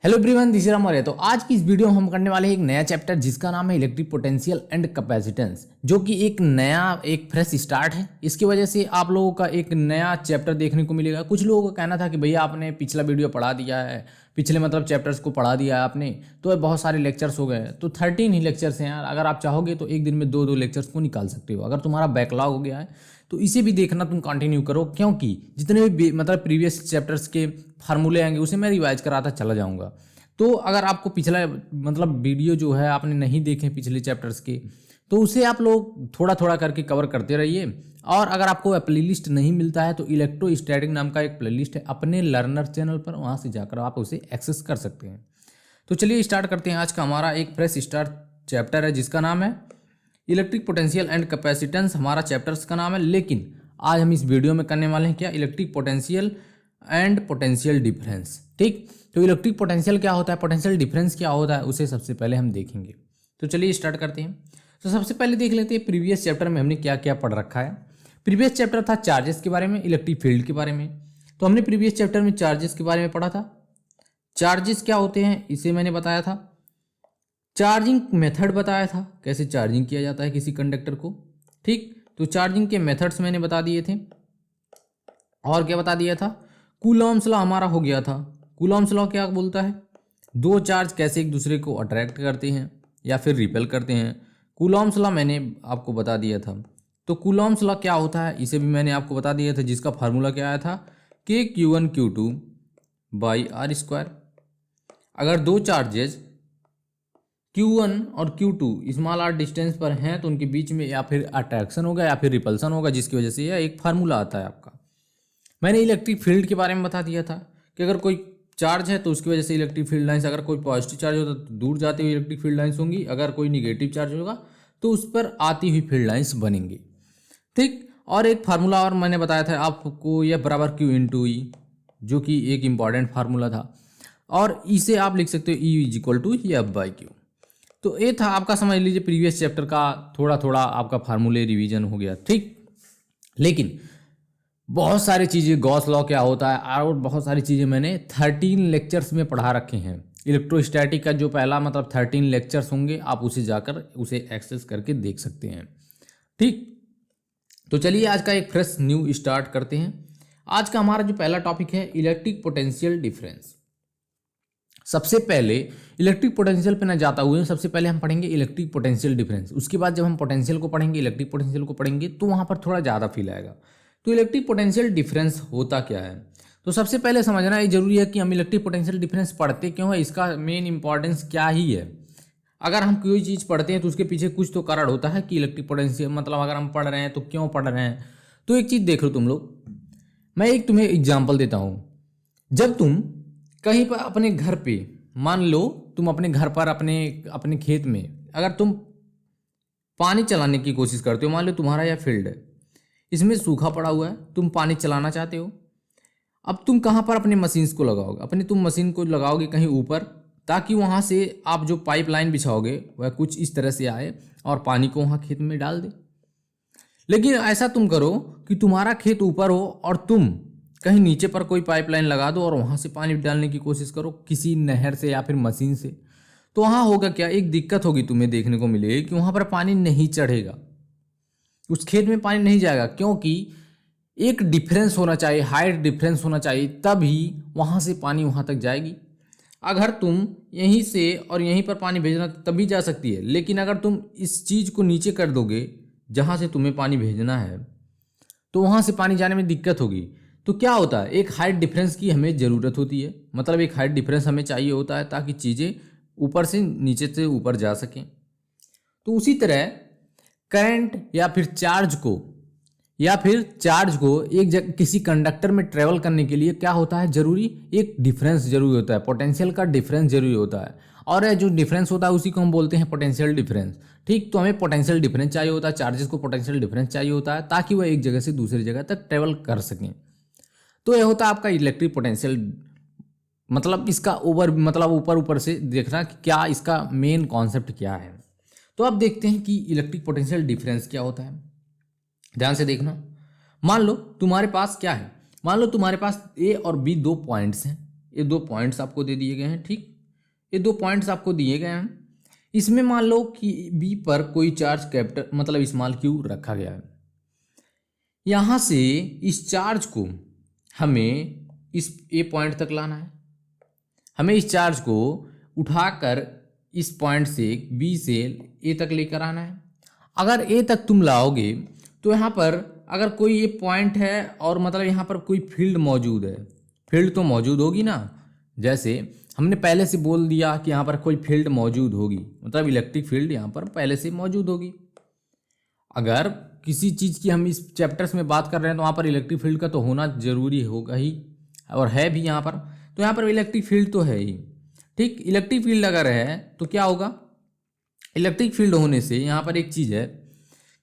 Hello everyone, this is अमर। तो आज की इस वीडियो में हम करने वाले हैं एक नया चैप्टर जिसका नाम है इलेक्ट्रिक पोटेंशियल एंड कैपेसिटेंस, जो कि एक नया एक फ्रेश स्टार्ट है। इसकी वजह से आप लोगों का एक नया चैप्टर देखने को मिलेगा। कुछ लोगों का कहना था कि भैया आपने पिछला वीडियो पढ़ा दिया है, पिछले चैप्टर्स को पढ़ा दिया है आपने, तो बहुत सारे लेक्चर्स हो गए। तो 13 ही लेक्चर्स हैं यार। अगर आप चाहोगे तो एक दिन में दो लेक्चर्स को निकाल सकते हो। अगर तुम्हारा बैकलॉग हो गया है तो इसे भी देखना तुम कंटिन्यू करो, क्योंकि जितने भी प्रीवियस चैप्टर्स के फार्मूले आएंगे उसे मैं रिवाइज कराता चला जाऊंगा। तो अगर आपको पिछला वीडियो जो है आपने नहीं देखे पिछले चैप्टर्स के, तो उसे आप लोग थोड़ा थोड़ा करके कवर करते रहिए। और अगर आपको प्लेलिस्ट नहीं मिलता है तो इलेक्ट्रोस्टैटिक नाम का एक प्लेलिस्ट है अपने लर्नर चैनल पर, वहाँ से जाकर आप उसे एक्सेस कर सकते हैं। तो चलिए स्टार्ट करते हैं। आज का हमारा एक फ्रेश स्टार्ट चैप्टर है जिसका नाम है इलेक्ट्रिक पोटेंशियल एंड कैपेसिटेंस। हमारा चैप्टर्स का नाम है, लेकिन आज हम इस वीडियो में करने वाले हैं क्या, electric potential and potential difference. ठीक, तो इलेक्ट्रिक पोटेंशियल क्या होता है, पोटेंशियल डिफरेंस क्या होता है, उसे सबसे पहले हम देखेंगे। तो चलिए स्टार्ट करते हैं। तो सबसे पहले देख लेते हैं प्रीवियस चैप्टर में हमने क्या क्या पढ़ रखा है। प्रीवियस चैप्टर था चार्जेस के बारे में, इलेक्ट्रिक फील्ड के बारे में। तो हमने प्रीवियस चैप्टर में चार्जेस के बारे में पढ़ा था। चार्जेस क्या होते हैं इसे मैंने बताया था। चार्जिंग मेथड बताया था, कैसे चार्जिंग किया जाता है किसी कंडक्टर को। ठीक, तो चार्जिंग के मेथड्स मैंने बता दिए थे। और क्या बता दिया था, कूलॉम्स लॉ हमारा हो गया था। कूलॉम्स लॉ क्या बोलता है, दो चार्ज कैसे एक दूसरे को अट्रैक्ट करते हैं या फिर रिपेल करते हैं। कूलॉम्स लॉ मैंने आपको बता दिया था। तो कूलॉम्स लॉ क्या होता है इसे भी मैंने आपको बता दिया था, जिसका फार्मूला क्या आया था, Q1Q2/R²। अगर दो चार्जेज Q1 और Q2 स्मॉल r डिस्टेंस पर हैं तो उनके बीच में या फिर अट्रैक्शन होगा या फिर रिपल्सन होगा, जिसकी वजह से यह एक फार्मूला आता है आपका। मैंने इलेक्ट्रिक फील्ड के बारे में बता दिया था कि अगर कोई चार्ज है तो उसकी वजह से इलेक्ट्रिक फील्ड लाइंस, अगर कोई पॉजिटिव चार्ज होता तो दूर जाती हुई इलेक्ट्रिक फील्ड लाइंस होंगी, अगर कोई निगेटिव चार्ज होगा तो उस पर आती हुई फील्ड लाइंस बनेंगी। ठीक, और एक फार्मूला और मैंने बताया था आपको, यह बराबर Q/E, जो कि एक इंपॉर्टेंट फार्मूला था। और इसे आप लिख सकते हो E=F/Q। तो ये था आपका, समझ लीजिए प्रीवियस चैप्टर का थोड़ा थोड़ा आपका फार्मूले रिवीजन हो गया। ठीक, लेकिन बहुत सारी चीज़ें, गॉस लॉ क्या होता है और बहुत सारी चीज़ें मैंने 13 लेक्चर्स में पढ़ा रखे हैं। इलेक्ट्रोस्टैटिक का जो पहला 13 लेक्चर्स होंगे, आप उसे जाकर उसे एक्सेस करके देख सकते हैं। ठीक, तो चलिए आज का एक फ्रेश न्यू स्टार्ट करते हैं। आज का हमारा जो पहला टॉपिक है इलेक्ट्रिक पोटेंशियल डिफरेंस। सबसे पहले इलेक्ट्रिक पोटेंशियल पे ना जाता हुए सबसे पहले हम पढ़ेंगे इलेक्ट्रिक पोटेंशियल डिफरेंस। उसके बाद जब हम पोटेंशियल को पढ़ेंगे, इलेक्ट्रिक पोटेंशियल को पढ़ेंगे, तो वहाँ पर थोड़ा ज़्यादा फील आएगा। तो इलेक्ट्रिक पोटेंशियल डिफरेंस होता क्या है, तो सबसे पहले समझना ये जरूरी है कि हम इलेक्ट्रिक पोटेंशियल डिफरेंस पढ़ते क्यों है, इसका मेन इंपॉर्टेंस क्या ही है। अगर हम कोई चीज़ पढ़ते हैं तो उसके पीछे कुछ तो कारण होता है कि इलेक्ट्रिक पोटेंशियल अगर हम पढ़ रहे हैं तो क्यों पढ़ रहे हैं। तो एक चीज़ देख लो तुम लोग, मैं एक तुम्हें एग्जाम्पल देता हूँ। जब तुम कहीं पर अपने घर पे, मान लो तुम अपने घर पर अपने खेत में अगर तुम पानी चलाने की कोशिश करते हो, मान लो तुम्हारा यह फील्ड है, इसमें सूखा पड़ा हुआ है, तुम पानी चलाना चाहते हो। अब तुम कहाँ पर अपने मशीन्स को लगाओगे, तुम मशीन को लगाओगे कहीं ऊपर, ताकि वहाँ से आप जो पाइप लाइन बिछाओगे वह कुछ इस तरह से आए और पानी को वहाँ खेत में डाल दे। लेकिन ऐसा तुम करो कि तुम्हारा खेत ऊपर हो और तुम कहीं नीचे पर कोई पाइपलाइन लगा दो और वहाँ से पानी डालने की कोशिश करो किसी नहर से या फिर मशीन से। तो वहाँ होगा क्या, एक दिक्कत होगी, तुम्हें देखने को मिलेगी कि वहाँ पर पानी नहीं चढ़ेगा, उस खेत में पानी नहीं जाएगा, क्योंकि एक डिफरेंस होना चाहिए, हाइट डिफरेंस होना चाहिए, तभी वहाँ से पानी वहाँ तक जाएगी। अगर तुम यहीं से और यहीं पर पानी भेजना तभी जा सकती है, लेकिन अगर तुम इस चीज़ को नीचे कर दोगे जहाँ से तुम्हें पानी भेजना है, तो वहाँ से पानी जाने में दिक्कत होगी। तो क्या होता है, एक हाइट डिफरेंस की हमें ज़रूरत होती है, एक हाइट डिफरेंस हमें चाहिए होता है ताकि चीज़ें ऊपर से नीचे से ऊपर जा सकें। तो उसी तरह करंट या फिर चार्ज को एक जगह किसी कंडक्टर में ट्रेवल करने के लिए क्या होता है, जरूरी एक डिफरेंस जरूरी होता है, पोटेंशियल का डिफरेंस जरूरी होता है। और जो डिफरेंस होता है उसी को हम बोलते हैं पोटेंशियल डिफरेंस। ठीक, तो हमें पोटेंशियल डिफरेंस चाहिए होता है, चार्जेस को पोटेंशियल डिफरेंस चाहिए होता है ताकि वह एक जगह से दूसरी जगह तक ट्रेवल कर सकें। तो यह होता है आपका इलेक्ट्रिक पोटेंशियल। इसका ऊपर ऊपर से देखना कि क्या इसका मेन कॉन्सेप्ट क्या है। तो अब देखते हैं कि इलेक्ट्रिक पोटेंशियल डिफरेंस क्या होता है। ध्यान से देखना, मान लो तुम्हारे पास क्या है, मान लो तुम्हारे पास ए और बी दो पॉइंट्स हैं, ये दो पॉइंट्स आपको दे दिए गए हैं। ठीक, ये 2 पॉइंट्स आपको दिए गए हैं। इसमें मान लो कि बी पर कोई चार्ज कैपिटल मतलब स्मॉल क्यू रखा गया है। यहाँ से इस चार्ज को हमें इस ए पॉइंट तक लाना है। हमें इस चार्ज को उठाकर इस पॉइंट से बी से ए तक लेकर आना है। अगर ए तक तुम लाओगे तो यहाँ पर अगर कोई ये पॉइंट है और मतलब यहाँ पर कोई फील्ड मौजूद है, फील्ड तो मौजूद होगी ना। जैसे हमने पहले से बोल दिया कि यहाँ पर कोई फील्ड मौजूद होगी, मतलब इलेक्ट्रिक फील्ड यहाँ पर पहले से मौजूद होगी। अगर किसी चीज़ की हम इस चैप्टर्स में बात कर रहे हैं तो वहाँ पर इलेक्ट्रिक फील्ड का तो होना जरूरी होगा ही, और है भी यहाँ पर। तो यहाँ पर इलेक्ट्रिक फील्ड तो है ही, ठीक। इलेक्ट्रिक फील्ड अगर है तो क्या होगा, इलेक्ट्रिक फील्ड होने से यहाँ पर एक चीज़ है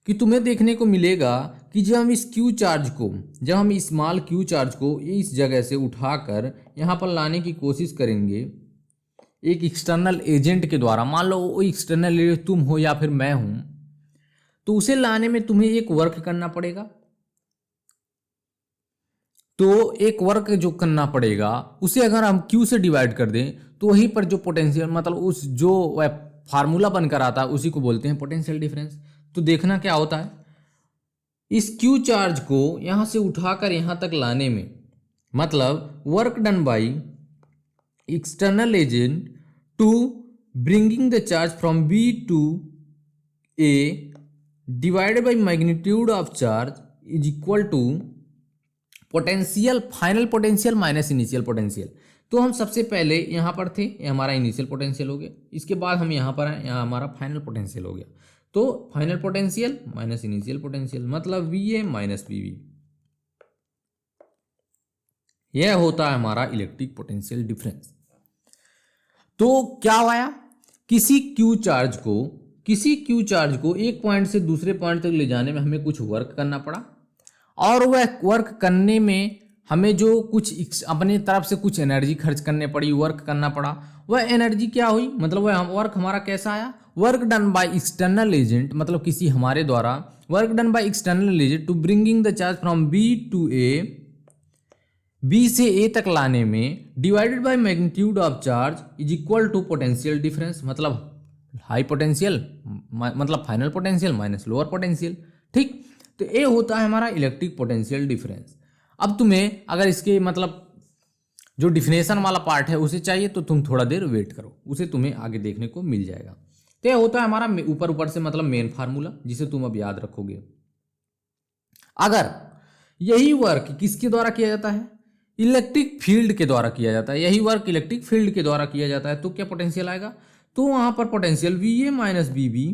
कि तुम्हें देखने को मिलेगा कि जब हम इस क्यू चार्ज को, जब हम स्मॉल क्यू चार्ज को इस जगह से उठाकर यहाँ पर लाने की कोशिश करेंगे एक एक्सटर्नल एजेंट के द्वारा, मान लो वो एक्सटर्नल एजेंट तुम हो या फिर मैं हूँ, तो उसे लाने में तुम्हें एक वर्क करना पड़ेगा। तो एक वर्क जो करना पड़ेगा उसे अगर हम क्यू से डिवाइड कर दें तो वहीं पर जो पोटेंशियल मतलब उस जो फार्मूला बनकर आता है उसी को बोलते हैं पोटेंशियल डिफरेंस। तो देखना क्या होता है, इस क्यू चार्ज को यहाँ से उठाकर यहाँ तक लाने में मतलब work done by external agent to bringing the charge from B to A divided by magnitude of charge is equal to potential, final potential minus initial potential. तो हम सबसे पहले यहाँ पर थे, ये हमारा इनिशियल पोटेंशियल हो गया। इसके बाद हम यहाँ पर आए, यहाँ हमारा फाइनल पोटेंशियल हो गया। तो final potential minus initial potential मतलब V A minus V B, यह होता है हमारा इलेक्ट्रिक पोटेंशियल डिफरेंस। तो क्या हुआ, किसी क्यू चार्ज को एक पॉइंट से दूसरे पॉइंट तक ले जाने में हमें कुछ वर्क करना पड़ा, और वह वर्क करने में हमें जो कुछ अपने तरफ से कुछ एनर्जी खर्च करने पड़ी, वर्क करना पड़ा। वह एनर्जी क्या हुई, मतलब वह वर्क हमारा कैसा आया, work done by external agent, मतलब किसी हमारे द्वारा work done by external agent to bringing the charge from B to A, B से ए तक लाने में divided by magnitude of charge is equal to potential difference, मतलब हाई पोटेंशियल मतलब final potential minus lower potential, ठीक। तो ये होता है हमारा इलेक्ट्रिक पोटेंशियल डिफरेंस। अब तुम्हें अगर इसके मतलब जो डिफिनेशन वाला पार्ट है उसे चाहिए तो तुम थोड़ा देर वेट करो, उसे तुम्हें आगे देखने को मिल जाएगा। तो ये होता है हमारा ऊपर से मतलब मेन फार्मूला, जिसे तुम अब याद रखोगे। अगर यही वर्क किसके द्वारा किया जाता है, इलेक्ट्रिक फील्ड के द्वारा किया जाता है, यही वर्क इलेक्ट्रिक फील्ड के द्वारा किया जाता है, तो क्या पोटेंशियल आएगा, तो वहां पर potential V A minus B B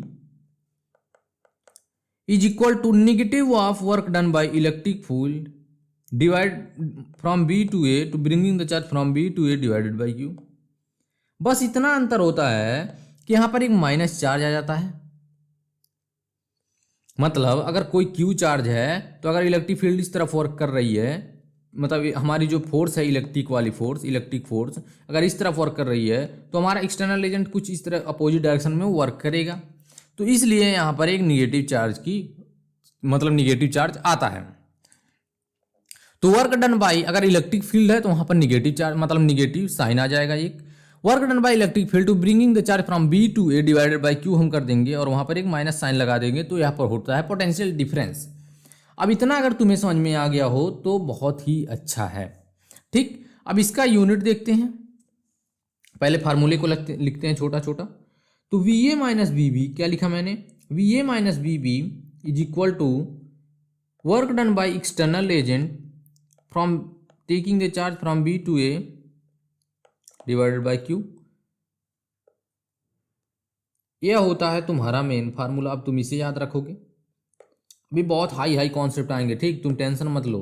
is equal to negative of work done by electric field divide from B to A to bringing the charge from B to A divided by Q. बस इतना अंतर होता है कि यहां पर एक minus charge आ जाता है। मतलब अगर कोई क्यू चार्ज है तो अगर इलेक्ट्रिक फील्ड इस तरफ वर्क कर रही है, मतलब हमारी जो फोर्स है इलेक्ट्रिक वाली फोर्स, इलेक्ट्रिक फोर्स अगर इस तरफ वर्क कर रही है तो हमारा एक्सटर्नल एजेंट कुछ इस तरह अपोजिट डायरेक्शन में वर्क करेगा। तो इसलिए यहाँ पर एक निगेटिव चार्ज की मतलब निगेटिव चार्ज आता है। तो वर्क डन बाई, अगर इलेक्ट्रिक फील्ड है तो वहां पर निगेटिव चार्ज मतलब निगेटिव साइन आ जाएगा एक। Work done by electric field to bringing the charge from B to A divided by Q हम कर देंगे और वहां पर एक माइनस साइन लगा देंगे, तो यहाँ पर होता है पोटेंशियल डिफरेंस। अब इतना अगर तुम्हें समझ में आ गया हो तो बहुत ही अच्छा है, ठीक। अब इसका यूनिट देखते हैं, पहले फार्मूले को लिखते हैं छोटा छोटा। तो V A minus B B क्या लिखा मैंने, V A minus B B is equal to work done by external agent from taking the charge from B to A divided by Q. यह होता है तुम्हारा मेन फार्मूला। अब तुम इसे याद रखोगे, अभी बहुत हाई कॉन्सेप्ट आएंगे, ठीक, तुम टेंशन मत लो,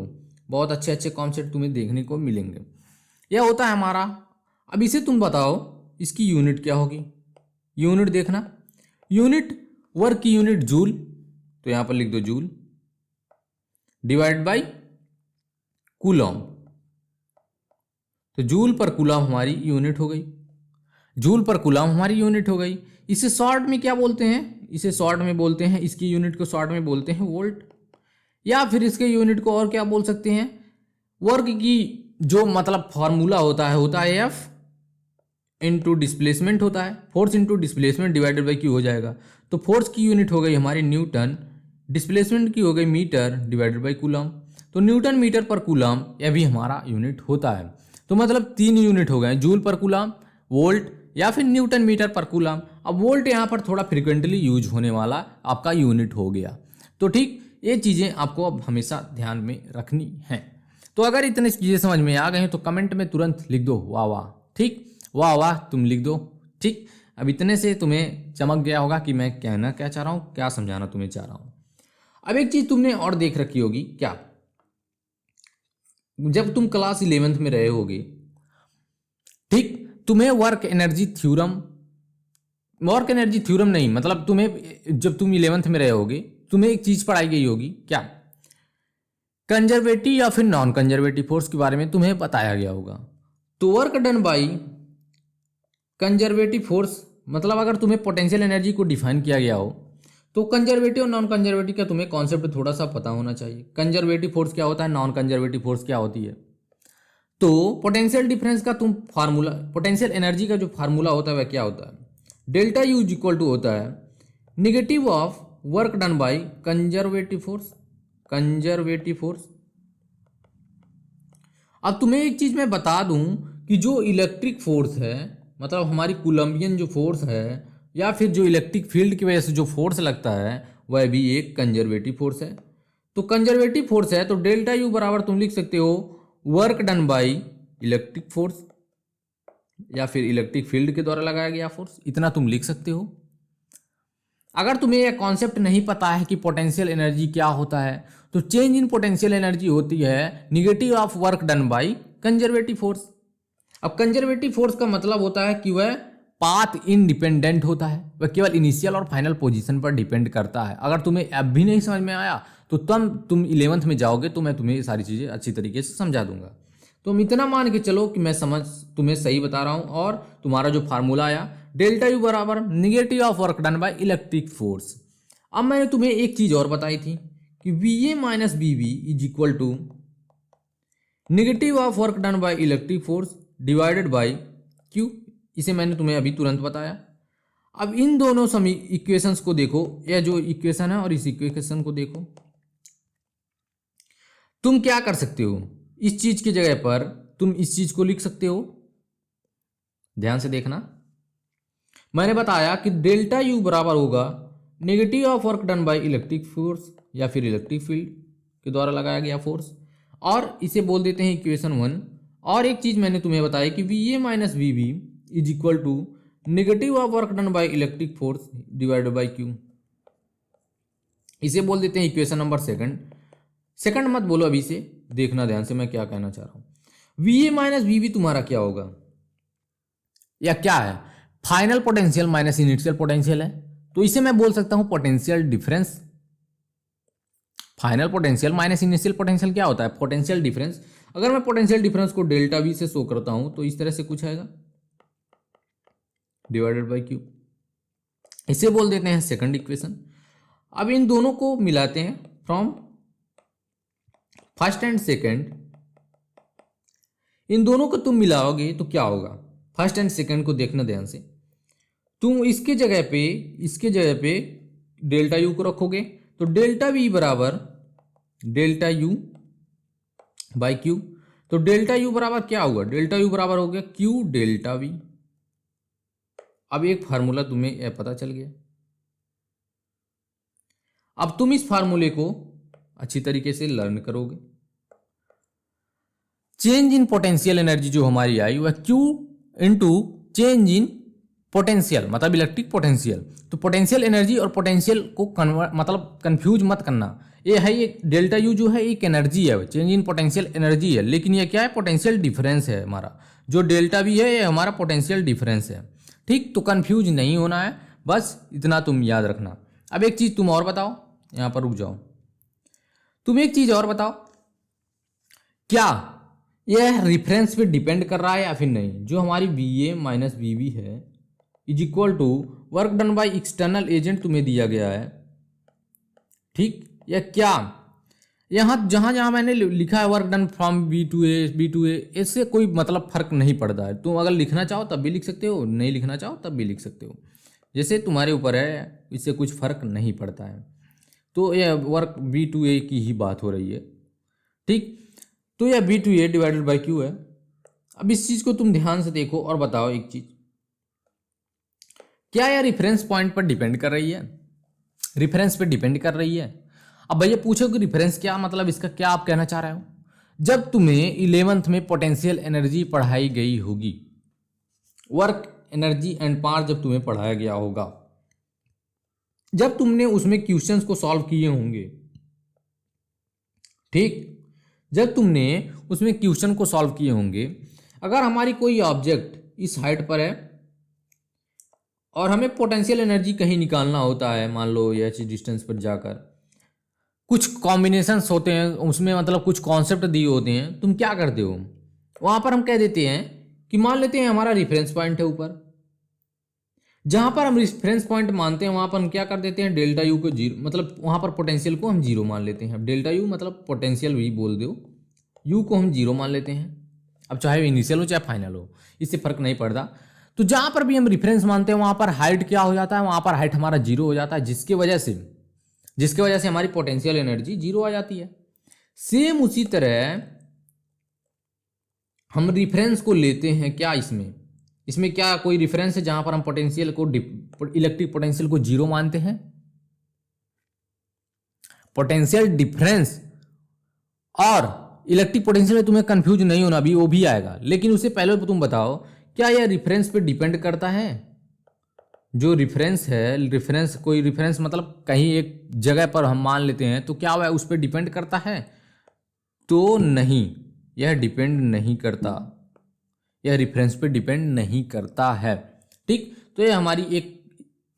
बहुत अच्छे अच्छे कॉन्सेप्ट तुम्हें देखने को मिलेंगे। यह होता है हमारा। अब इसे तुम बताओ इसकी यूनिट क्या होगी, यूनिट देखना, यूनिट वर्क की यूनिट जूल, तो यहां पर लिख दो जूल डिवाइड बाई कूलॉम। तो जूल पर कूलॉम हमारी यूनिट हो गई, जूल पर कूलॉम हमारी यूनिट हो गई। इसे शॉर्ट में क्या बोलते हैं, इसे शॉर्ट में बोलते हैं, इसकी यूनिट को शॉर्ट में बोलते हैं वोल्ट, या फिर इसके यूनिट को और क्या बोल सकते हैं, वर्क की जो मतलब फॉर्मूला होता है एफ इंटू डिस्प्लेसमेंट होता है, force into displacement divided by Q हो जाएगा। तो फोर्स की यूनिट हो गई हमारी न्यूटन, डिस्प्लेसमेंट की हो गई मीटर डिवाइडेड बाई कूलम। तो न्यूटन मीटर पर कूलम यह भी हमारा यूनिट होता है। तो मतलब 3 यूनिट हो गए, जूल पर कूलम, वोल्ट या फिर न्यूटन मीटर पर कूलम। अब वोल्ट यहाँ पर थोड़ा फ्रिक्वेंटली यूज होने वाला आपका यूनिट हो गया। तो ठीक, ये चीज़ें आपको अब हमेशा ध्यान में रखनी हैं। तो अगर इतनी चीज़ें समझ में आ गए हैं तो कमेंट में तुरंत लिख दो वाह वाह। ठीक, वाह वाह तुम लिख दो। ठीक, अब इतने से तुम्हें चमक गया होगा कि मैं कहना क्या चाह रहा हूँ, क्या समझाना तुम्हें चाह रहा हूँ। अब एक चीज़ तुमने और देख रखी होगी, क्या, जब तुम क्लास 11th में रहे होगे, ठीक, तुम्हें वर्क एनर्जी थ्योरम नहीं, मतलब तुम्हें जब तुम 11th में रहे होगे तुम्हें एक चीज पढ़ाई गई होगी, क्या, कंजर्वेटिव या फिर नॉन कंजर्वेटिव फोर्स के बारे में तुम्हें बताया गया होगा। तो work done by conservative force, मतलब अगर तुम्हें पोटेंशियल एनर्जी को डिफाइन किया गया हो तो कंजर्वेटिव और नॉन कंजर्वेटिव का तुम्हें कॉन्सेप्ट थोड़ा सा पता होना चाहिए। कंजर्वेटिव फोर्स क्या होता है, नॉन कंजर्वेटिव फोर्स क्या होती है। तो पोटेंशियल डिफरेंस का तुम फार्मूला, पोटेंशियल एनर्जी का जो फार्मूला होता है वह क्या होता है, delta U is equal to होता है negative of work done by conservative force. अब तुम्हें एक चीज मैं बता दूं कि जो इलेक्ट्रिक फोर्स है, मतलब हमारी कूलम्बियन जो फोर्स है या फिर जो इलेक्ट्रिक फील्ड की वजह से जो फोर्स लगता है वह भी एक कंजर्वेटिव फोर्स है। तो कंजर्वेटिव फोर्स है तो डेल्टा यू बराबर तुम लिख सकते हो work done by electric force या फिर इलेक्ट्रिक फील्ड के द्वारा लगाया गया फोर्स, इतना तुम लिख सकते हो। अगर तुम्हें यह कॉन्सेप्ट नहीं पता है कि पोटेंशियल एनर्जी क्या होता है, तो चेंज इन पोटेंशियल एनर्जी होती है negative of work done by conservative force. अब कंजर्वेटिव फोर्स का मतलब होता है कि वह पाथ इंडिपेंडेंट होता है, वह केवल इनिशियल और फाइनल पोजीशन पर डिपेंड करता है। अगर तुम्हें अब भी नहीं समझ में आया तो तुम 11th में जाओगे तो मैं तुम्हें ये सारी चीज़ें अच्छी तरीके से समझा दूंगा। तो हम इतना मान के चलो कि मैं तुम्हें सही बता रहा हूँ, और तुम्हारा जो फार्मूला आया डेल्टा यू बराबर negative of work done by electric force. अब मैंने तुम्हें एक चीज़ और बताई थी कि V A minus B B is equal to negative of work done by electric force divided by Q. इसे मैंने तुम्हें अभी तुरंत बताया। अब इन दोनों इक्वेशंस को देखो, यह जो इक्वेशन है और इस इक्वेशन को देखो, तुम क्या कर सकते हो, इस चीज की जगह पर तुम इस चीज को लिख सकते हो। ध्यान से देखना, मैंने बताया कि डेल्टा यू बराबर होगा negative of work done by electric force या फिर इलेक्ट्रिक फील्ड के द्वारा लगाया गया फोर्स, और इसे बोल देते हैं इक्वेशन 1। और एक चीज मैंने तुम्हें बताया कि V A minus V B is equal to negative of work done by electric force divided by Q. इसे बोल देते हैं इक्वेशन नंबर सेकंड मत बोलो, अभी से देखना ध्यान से मैं क्या कहना चाह रहा हूं। V A minus V B तुम्हारा क्या होगा, या क्या है, final potential minus initial potential है। तो इसे मैं बोल सकता हूं potential difference. Final potential minus initial potential क्या होता है, पोटेंशियल डिफरेंस। अगर मैं पोटेंशियल डिफरेंस को डेल्टा वी से शो करता हूं तो इस तरह से कुछ आएगा डिवाइडेड बाय क्यू। इसे बोल देते हैं सेकंड इक्वेशन। अब इन दोनों को मिलाते हैं फ्रॉम फर्स्ट एंड सेकंड, इन दोनों को तुम मिलाओगे तो क्या होगा, फर्स्ट एंड सेकंड को देखना ध्यान से। तुम इसके जगह पे डेल्टा यू को रखोगे तो डेल्टा वी बराबर डेल्टा यू बाई क्यू। तो डेल्टा यू बराबर क्या होगा, डेल्टा यू बराबर हो गया क्यू डेल्टा वी। अब एक फार्मूला तुम्हें यह पता चल गया। अब तुम इस फार्मूले को अच्छी तरीके से लर्न करोगे। चेंज इन पोटेंशियल एनर्जी जो हमारी आई वह Q into change in potential, मतलब इलेक्ट्रिक पोटेंशियल। तो पोटेंशियल एनर्जी और पोटेंशियल को मतलब कंफ्यूज मत करना। ये है, ये डेल्टा यू जो है एक एनर्जी है, चेंज इन पोटेंशियल एनर्जी है, लेकिन ये क्या है, पोटेंशियल डिफरेंस है हमारा। जो डेल्टा वी है ये हमारा पोटेंशियल डिफरेंस है। ठीक, तो कंफ्यूज नहीं होना है, बस इतना तुम याद रखना। अब एक चीज तुम और बताओ, यहां पर रुक जाओ, तुम एक चीज और बताओ, क्या यह रिफरेंस पे डिपेंड कर रहा है या फिर नहीं। जो हमारी V A minus V B है is equal to work done by external agent तुम्हें दिया गया है, ठीक, यह क्या यहाँ जहाँ जहाँ मैंने लिखा है work done from B to A, इससे कोई मतलब फर्क नहीं पड़ता है। तुम अगर लिखना चाहो तब भी लिख सकते हो, नहीं लिखना चाहो तब भी लिख सकते हो, जैसे तुम्हारे ऊपर है, इससे कुछ फर्क नहीं पड़ता है। तो यह वर्क बी टू ए की ही बात हो रही है, ठीक। तो यह B to A divided by Q है। अब इस चीज़ को तुम ध्यान से देखो और बताओ एक चीज़, क्या यह रेफरेंस पॉइंट पर डिपेंड कर रही है? रेफरेंस पे डिपेंड कर रही है। अब भैया पूछो कि रेफरेंस क्या मतलब, इसका क्या आप कहना चाह रहे हो? जब तुम्हें 11th में पोटेंशियल एनर्जी पढ़ाई गई होगी, वर्क एनर्जी एंड पावर जब तुम्हें पढ़ाया गया होगा, जब तुमने उसमें क्वेश्चंस को सॉल्व किए होंगे, ठीक, जब तुमने उसमें क्वेश्चन को सॉल्व किए होंगे, अगर हमारी कोई ऑब्जेक्ट इस हाइट पर है और हमें पोटेंशियल एनर्जी कहीं निकालना होता है, मान लो ये डिस्टेंस पर जाकर, कुछ कॉम्बिनेशंस होते हैं उसमें, मतलब कुछ कॉन्सेप्ट दिए होते हैं, तुम क्या करते हो वहाँ पर? हम कह देते हैं कि मान लेते हैं हमारा रेफरेंस पॉइंट है ऊपर, जहाँ पर हम रेफरेंस पॉइंट मानते हैं वहाँ पर हम क्या कर देते हैं, डेल्टा यू को जीरो, मतलब वहाँ पर पोटेंशियल को हम जीरो मान लेते हैं। अब डेल्टा यू मतलब पोटेंशियल भी बोल दो, यू को हम जीरो मान लेते हैं। अब चाहे इनिशियल हो चाहे फाइनल हो, इससे फर्क नहीं पड़ता। तो जहाँ पर भी हम रेफरेंस मानते हैं वहाँ पर हाइट क्या हो जाता है, वहाँ पर हाइट हमारा जीरो हो जाता है, जिसकी वजह से हमारी पोटेंशियल एनर्जी जीरो आ जाती है। सेम उसी तरह हम रेफरेंस को लेते हैं क्या, इसमें क्या कोई रेफरेंस है जहां पर हम पोटेंशियल को, इलेक्ट्रिक पोटेंशियल को जीरो मानते हैं? पोटेंशियल डिफरेंस और इलेक्ट्रिक पोटेंशियल में तुम्हें कंफ्यूज नहीं होना, अभी वो भी आएगा, लेकिन उससे पहले तुम बताओ क्या यह रेफरेंस पे डिपेंड करता है? जो रेफरेंस है, कोई रेफरेंस मतलब कहीं एक जगह पर हम मान लेते हैं, तो क्या वह उस पर डिपेंड करता है? तो नहीं, यह डिपेंड नहीं करता, यह रेफरेंस पे डिपेंड नहीं करता है, ठीक। तो यह हमारी एक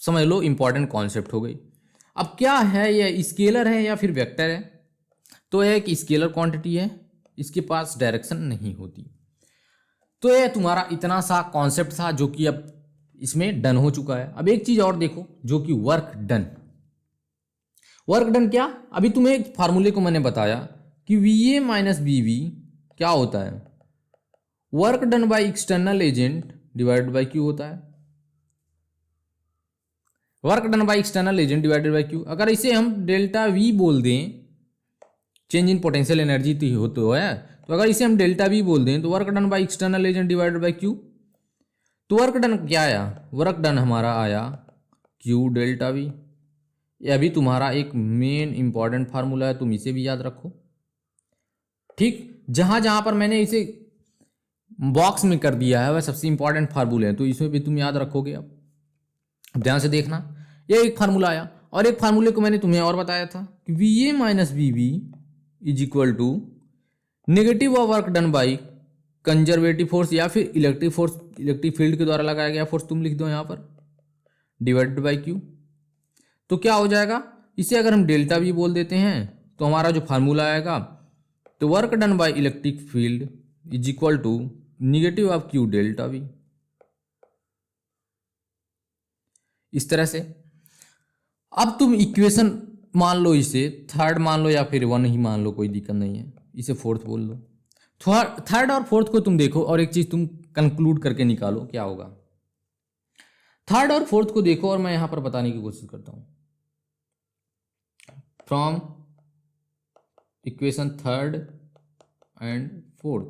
समझ लो इंपॉर्टेंट कॉन्सेप्ट हो गई। अब क्या है, यह स्केलर है या फिर वेक्टर है? तो यह एक स्केलर क्वांटिटी है, इसके पास डायरेक्शन नहीं होती। तो यह तुम्हारा इतना सा कॉन्सेप्ट था जो कि अब इसमें डन हो चुका है। अब एक चीज और देखो जो कि वर्क डन। वर्क डन क्या, अभी तुम्हें एक फार्मूले को मैंने बताया कि VA माइनस BV क्या होता है, work done by external agent divided by Q होता है। Work done by external agent divided by Q, अगर इसे हम डेल्टा V बोल दें, चेंज इन पोटेंशियल एनर्जी तो होता है, तो अगर इसे हम डेल्टा V बोल दें तो work done by external agent divided by Q. तो वर्क डन क्या आया, वर्क डन हमारा आया Q डेल्टा V। यह भी तुम्हारा एक मेन इंपॉर्टेंट फार्मूला है, तुम इसे भी याद रखो, ठीक। जहां जहां पर मैंने इसे बॉक्स में कर दिया है वह सबसे इंपॉर्टेंट फार्मूले हैं, तो इसमें भी तुम याद रखोगे। अब ध्यान से देखना, ये एक फार्मूला आया, और एक फार्मूले को मैंने तुम्हें और बताया था कि VA minus BV is equal to negative of work done by conservative force या फिर इलेक्ट्रिक फोर्स, इलेक्ट्रिक फील्ड के द्वारा लगाया गया फोर्स तुम लिख दो यहाँ पर, डिवाइडेड बाई क्यू। तो क्या हो जाएगा, इसे अगर हम डेल्टा V बोल देते हैं तो हमारा जो फार्मूला आएगा, तो work done by electric field is equal to negative of Q delta V। इस तरह से अब तुम इक्वेशन मान लो, इसे थर्ड मान लो या फिर वन ही मान लो, कोई दिक्कत नहीं है, इसे फोर्थ बोल दो। थर्ड और फोर्थ को तुम देखो और एक चीज तुम कंक्लूड करके निकालो क्या होगा। थर्ड और फोर्थ को देखो और मैं यहां पर बताने की कोशिश करता हूं। From equation third and fourth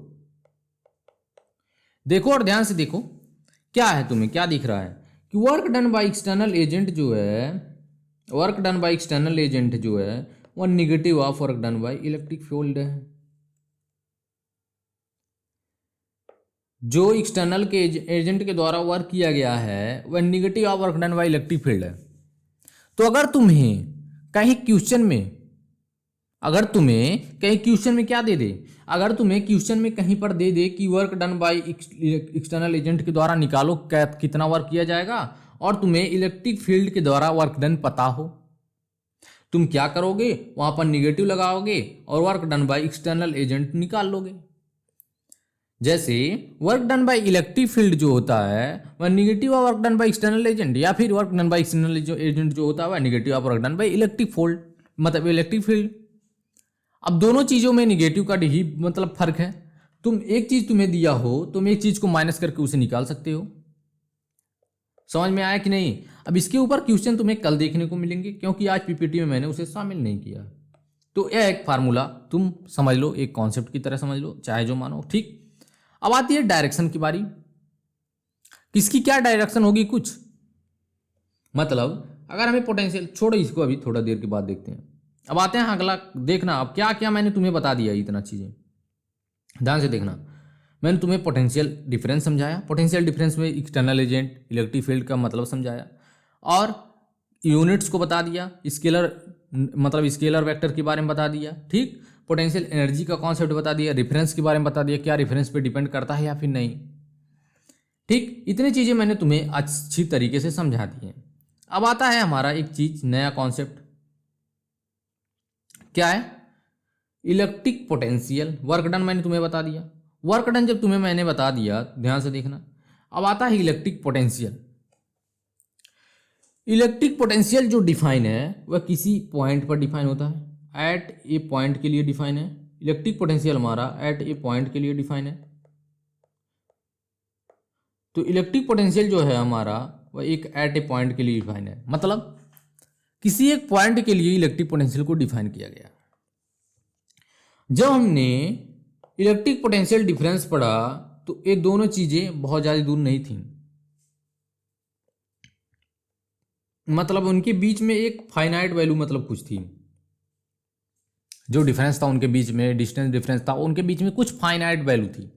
देखो और ध्यान से देखो क्या है, तुम्हें क्या दिख रहा है कि work done by external agent जो है, work done by external agent जो है वह negative of work done by electric field है। जो एक्सटर्नल के एजेंट के द्वारा वर्क किया गया है वह negative of work done by electric field है। तो अगर तुम्हें कहीं क्वेश्चन में क्या दे दे, अगर तुम्हें क्वेश्चन में कहीं पर दे दे कि work done by external agent के द्वारा निकालो कितना वर्क किया जाएगा, और तुम्हें इलेक्ट्रिक फील्ड के द्वारा वर्क डन पता हो, तुम क्या करोगे, वहां पर निगेटिव लगाओगे और work done by external agent निकाल लोगे। जैसे work done by electric field जो होता है वह negative of work done by external agent, या फिर work done by external agent जो होता है वह negative of work done by electric field, मतलब इलेक्ट्रिक फील्ड। अब दोनों चीज़ों में निगेटिव का ही मतलब फर्क है। तुम एक चीज़ तुम्हें दिया हो, तुम एक चीज़ को माइनस करके उसे निकाल सकते हो। समझ में आया कि नहीं? अब इसके ऊपर क्वेश्चन तुम्हें कल देखने को मिलेंगे, क्योंकि आज पीपीटी में मैंने उसे शामिल नहीं किया। तो यह एक फार्मूला तुम समझ लो, एक कॉन्सेप्ट की तरह समझ लो, चाहे जो मानो, ठीक। अब आती है डायरेक्शन की बारी। किसकी क्या डायरेक्शन होगी कुछ, मतलब अगर हमें पोटेंशियल, छोड़ो इसको, अभी थोड़ा देर के बाद देखते हैं। अब आते हैं अगला, देखना अब क्या क्या मैंने तुम्हें बता दिया, इतना चीज़ें ध्यान से देखना। मैंने तुम्हें पोटेंशियल डिफरेंस समझाया, पोटेंशियल डिफरेंस में एक्सटर्नल एजेंट, इलेक्ट्रिक फील्ड का मतलब समझाया, और यूनिट्स को बता दिया, स्केलर मतलब स्केलर वेक्टर के बारे में बता दिया, ठीक। पोटेंशियल एनर्जी का कॉन्सेप्ट बता दिया, रेफरेंस के बारे में बता दिया, क्या रेफरेंस पे डिपेंड करता है या फिर नहीं, ठीक। इतनी चीज़ें मैंने तुम्हें अच्छी तरीके से समझा दी हैं। अब आता है हमारा एक चीज, नया कॉन्सेप्ट, क्या है? Electric potential. वर्क डन मैंने तुम्हें बता दिया। वर्क डन जब तुम्हें मैंने बता दिया, ध्यान से देखना। अब आता है इलेक्ट्रिक पोटेंशियल। इलेक्ट्रिक पोटेंशियल जो डिफाइन है वह किसी पॉइंट पर डिफाइन होता है, एट ए पॉइंट के लिए डिफाइन है। इलेक्ट्रिक पोटेंशियल हमारा एट ए पॉइंट के लिए डिफाइन है। तो इलेक्ट्रिक पोटेंशियल जो है हमारा वह एक एट ए पॉइंट के लिए डिफाइन है, मतलब किसी एक पॉइंट के लिए इलेक्ट्रिक पोटेंशियल को डिफाइन किया गया। जब हमने इलेक्ट्रिक पोटेंशियल डिफरेंस पढ़ा तो ये दोनों चीजें बहुत ज्यादा दूर नहीं थी, मतलब उनके बीच में एक फाइनाइट वैल्यू मतलब कुछ थी। जो डिफरेंस था उनके बीच में, डिस्टेंस डिफरेंस था, उनके बीच में कुछ फाइनाइट वैल्यू थी।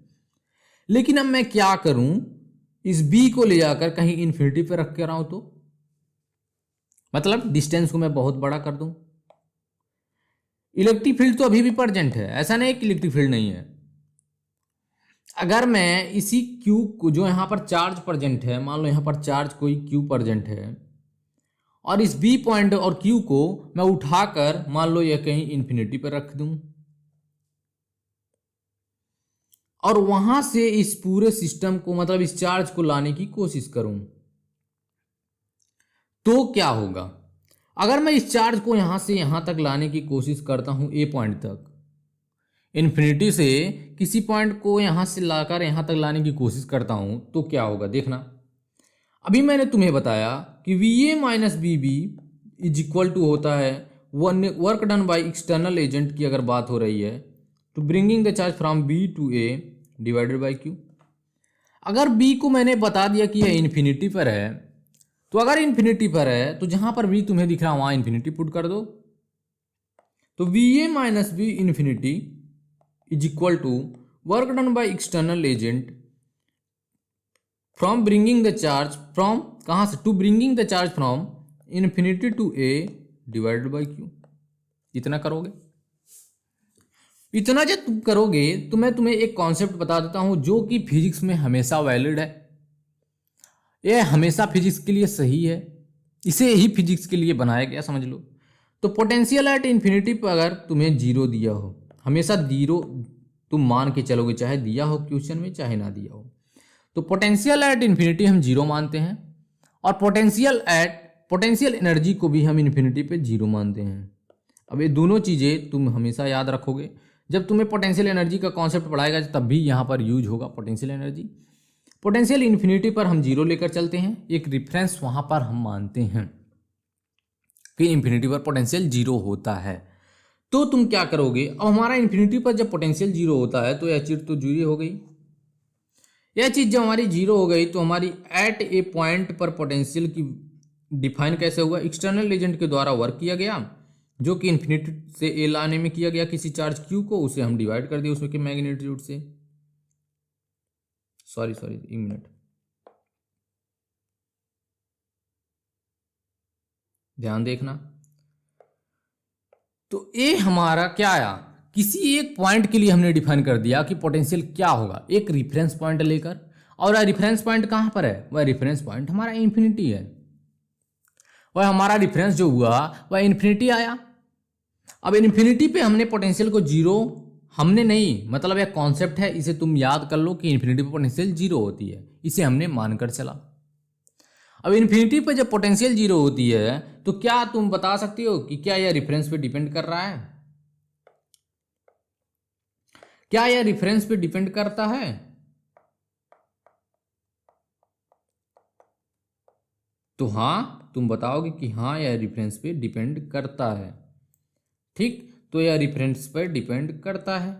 लेकिन अब मैं क्या करूं, इस बी को ले जाकर कहीं इन्फिनिटी पे रख कर आऊं तो, मतलब डिस्टेंस को मैं बहुत बड़ा कर दूं। इलेक्ट्रिक फील्ड तो अभी भी प्रेजेंट है, ऐसा नहीं कि इलेक्ट्रिक फील्ड नहीं है। अगर मैं इसी क्यू को, जो यहां पर चार्ज प्रेजेंट है, मान लो यहां पर चार्ज कोई क्यू प्रेजेंट है, और इस बी पॉइंट और क्यू को मैं उठाकर मान लो यह कहीं इन्फिनिटी पर रख दूं, और वहां से इस पूरे सिस्टम को, मतलब इस चार्ज को लाने की कोशिश करूं, तो क्या होगा? अगर मैं इस चार्ज को यहां से यहां तक लाने की कोशिश करता हूं, ए पॉइंट तक, इन्फिनिटी से किसी पॉइंट को यहां से लाकर यहां तक लाने की कोशिश करता हूं, तो क्या होगा देखना। अभी मैंने तुम्हें बताया कि V A minus B B is equal to होता है work done by external agent की अगर बात हो रही है, तो bringing the charge from B to A divided by Q. अगर बी को मैंने बता दिया कि यह इन्फिनिटी पर है, तो अगर इन्फिनिटी पर है तो जहां पर बी तुम्हें दिख रहा है वहां इन्फिनिटी पुट कर दो, तो V A minus B infinity is equal to work done by external agent from bringing the charge from, कहां से, to bringing the charge from infinity to A divided by Q. इतना करोगे, इतना जब तुम करोगे तो मैं तुम्हें एक कॉन्सेप्ट बता देता हूं जो कि फिजिक्स में हमेशा वैलिड है, यह हमेशा फिजिक्स के लिए सही है, इसे ही फिजिक्स के लिए बनाया गया, समझ लो। तो पोटेंशियल एट इन्फिनिटी पर अगर तुम्हें जीरो दिया हो, हमेशा जीरो तुम मान के चलोगे, चाहे दिया हो क्वेश्चन में चाहे ना दिया हो, तो पोटेंशियल एट इन्फिनिटी हम जीरो मानते हैं, और पोटेंशियल एनर्जी को भी हम इन्फिनिटी पे जीरो मानते हैं। अब ये दोनों चीज़ें तुम हमेशा याद रखोगे, जब तुम्हें पोटेंशियल एनर्जी का कॉन्सेप्ट पढ़ाएगा तब भी यहाँ पर यूज होगा पोटेंशियल एनर्जी। पोटेंशियल इन्फिनिटी पर हम जीरो लेकर चलते हैं, एक रिफरेंस वहाँ पर हम मानते हैं कि इन्फिनिटी पर पोटेंशियल जीरो होता है। तो तुम क्या करोगे, अब हमारा इन्फिनिटी पर जब पोटेंशियल जीरो होता है तो यह चीज तो जीरो हो गई। यह चीज जब हमारी जीरो हो गई तो हमारी एट ए पॉइंट पर पोटेंशियल की डिफाइन कैसे हुआ, एक्सटर्नल एजेंट के द्वारा वर्क किया गया, जो कि इन्फिनिटी से ए लाने में किया गया किसी चार्ज क्यू को, उसे हम डिवाइड कर दिया उसमें के मैग्नीट्यूड से। सॉरी एक मिनट, ध्यान देखना। तो ये हमारा क्या आया, किसी एक पॉइंट के लिए हमने डिफाइन कर दिया कि पोटेंशियल क्या होगा, एक रिफरेंस पॉइंट लेकर, और रेफरेंस पॉइंट कहां पर है, वह रेफरेंस पॉइंट हमारा इन्फिनिटी है, वह हमारा रिफरेंस जो हुआ वह इन्फिनिटी आया। अब इन्फिनिटी पे हमने पोटेंशियल को जीरो, हमने नहीं, मतलब यह कॉन्सेप्ट है, इसे तुम याद कर लो कि इन्फिनिटी पे पोटेंशियल जीरो होती है, इसे हमने मानकर चला। अब इन्फिनिटी पे जब पोटेंशियल जीरो होती है तो क्या तुम बता सकते हो कि क्या यह रेफरेंस पे डिपेंड कर रहा है? क्या यह रेफरेंस पे डिपेंड करता है? तो हाँ, तुम बताओगे कि हाँ यह रेफरेंस पे डिपेंड करता है। ठीक, तो यह रेफरेंस पर डिपेंड करता है।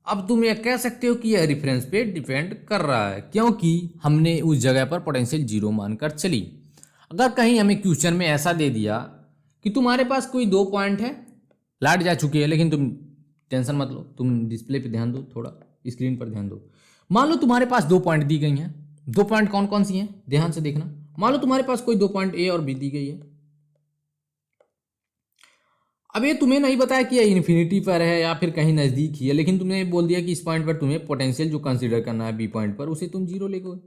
अब तुम यह कह सकते हो कि यह रेफरेंस पे डिपेंड कर रहा है क्योंकि हमने उस जगह पर पोटेंशियल जीरो मानकर चली। अगर कहीं हमें क्वेश्चन में ऐसा दे दिया कि तुम्हारे पास कोई 2 पॉइंट है, लाइट जा चुकी है, लेकिन तुम टेंशन मत लो, तुम डिस्प्ले पे ध्यान दो, थोड़ा स्क्रीन पर ध्यान दो। मान लो तुम्हारे पास 2 पॉइंट दी गई हैं। 2 पॉइंट कौन कौन सी हैं, ध्यान से देखना। मान लो तुम्हारे पास कोई 2 पॉइंट ए और बी दी गई है। अब ये तुम्हें नहीं बताया कि ये इन्फिनिटी पर है या फिर कहीं नज़दीक ही है, लेकिन तुमने बोल दिया कि इस पॉइंट पर तुम्हें पोटेंशियल जो कंसीडर करना है बी पॉइंट पर, उसे तुम जीरो ले गए।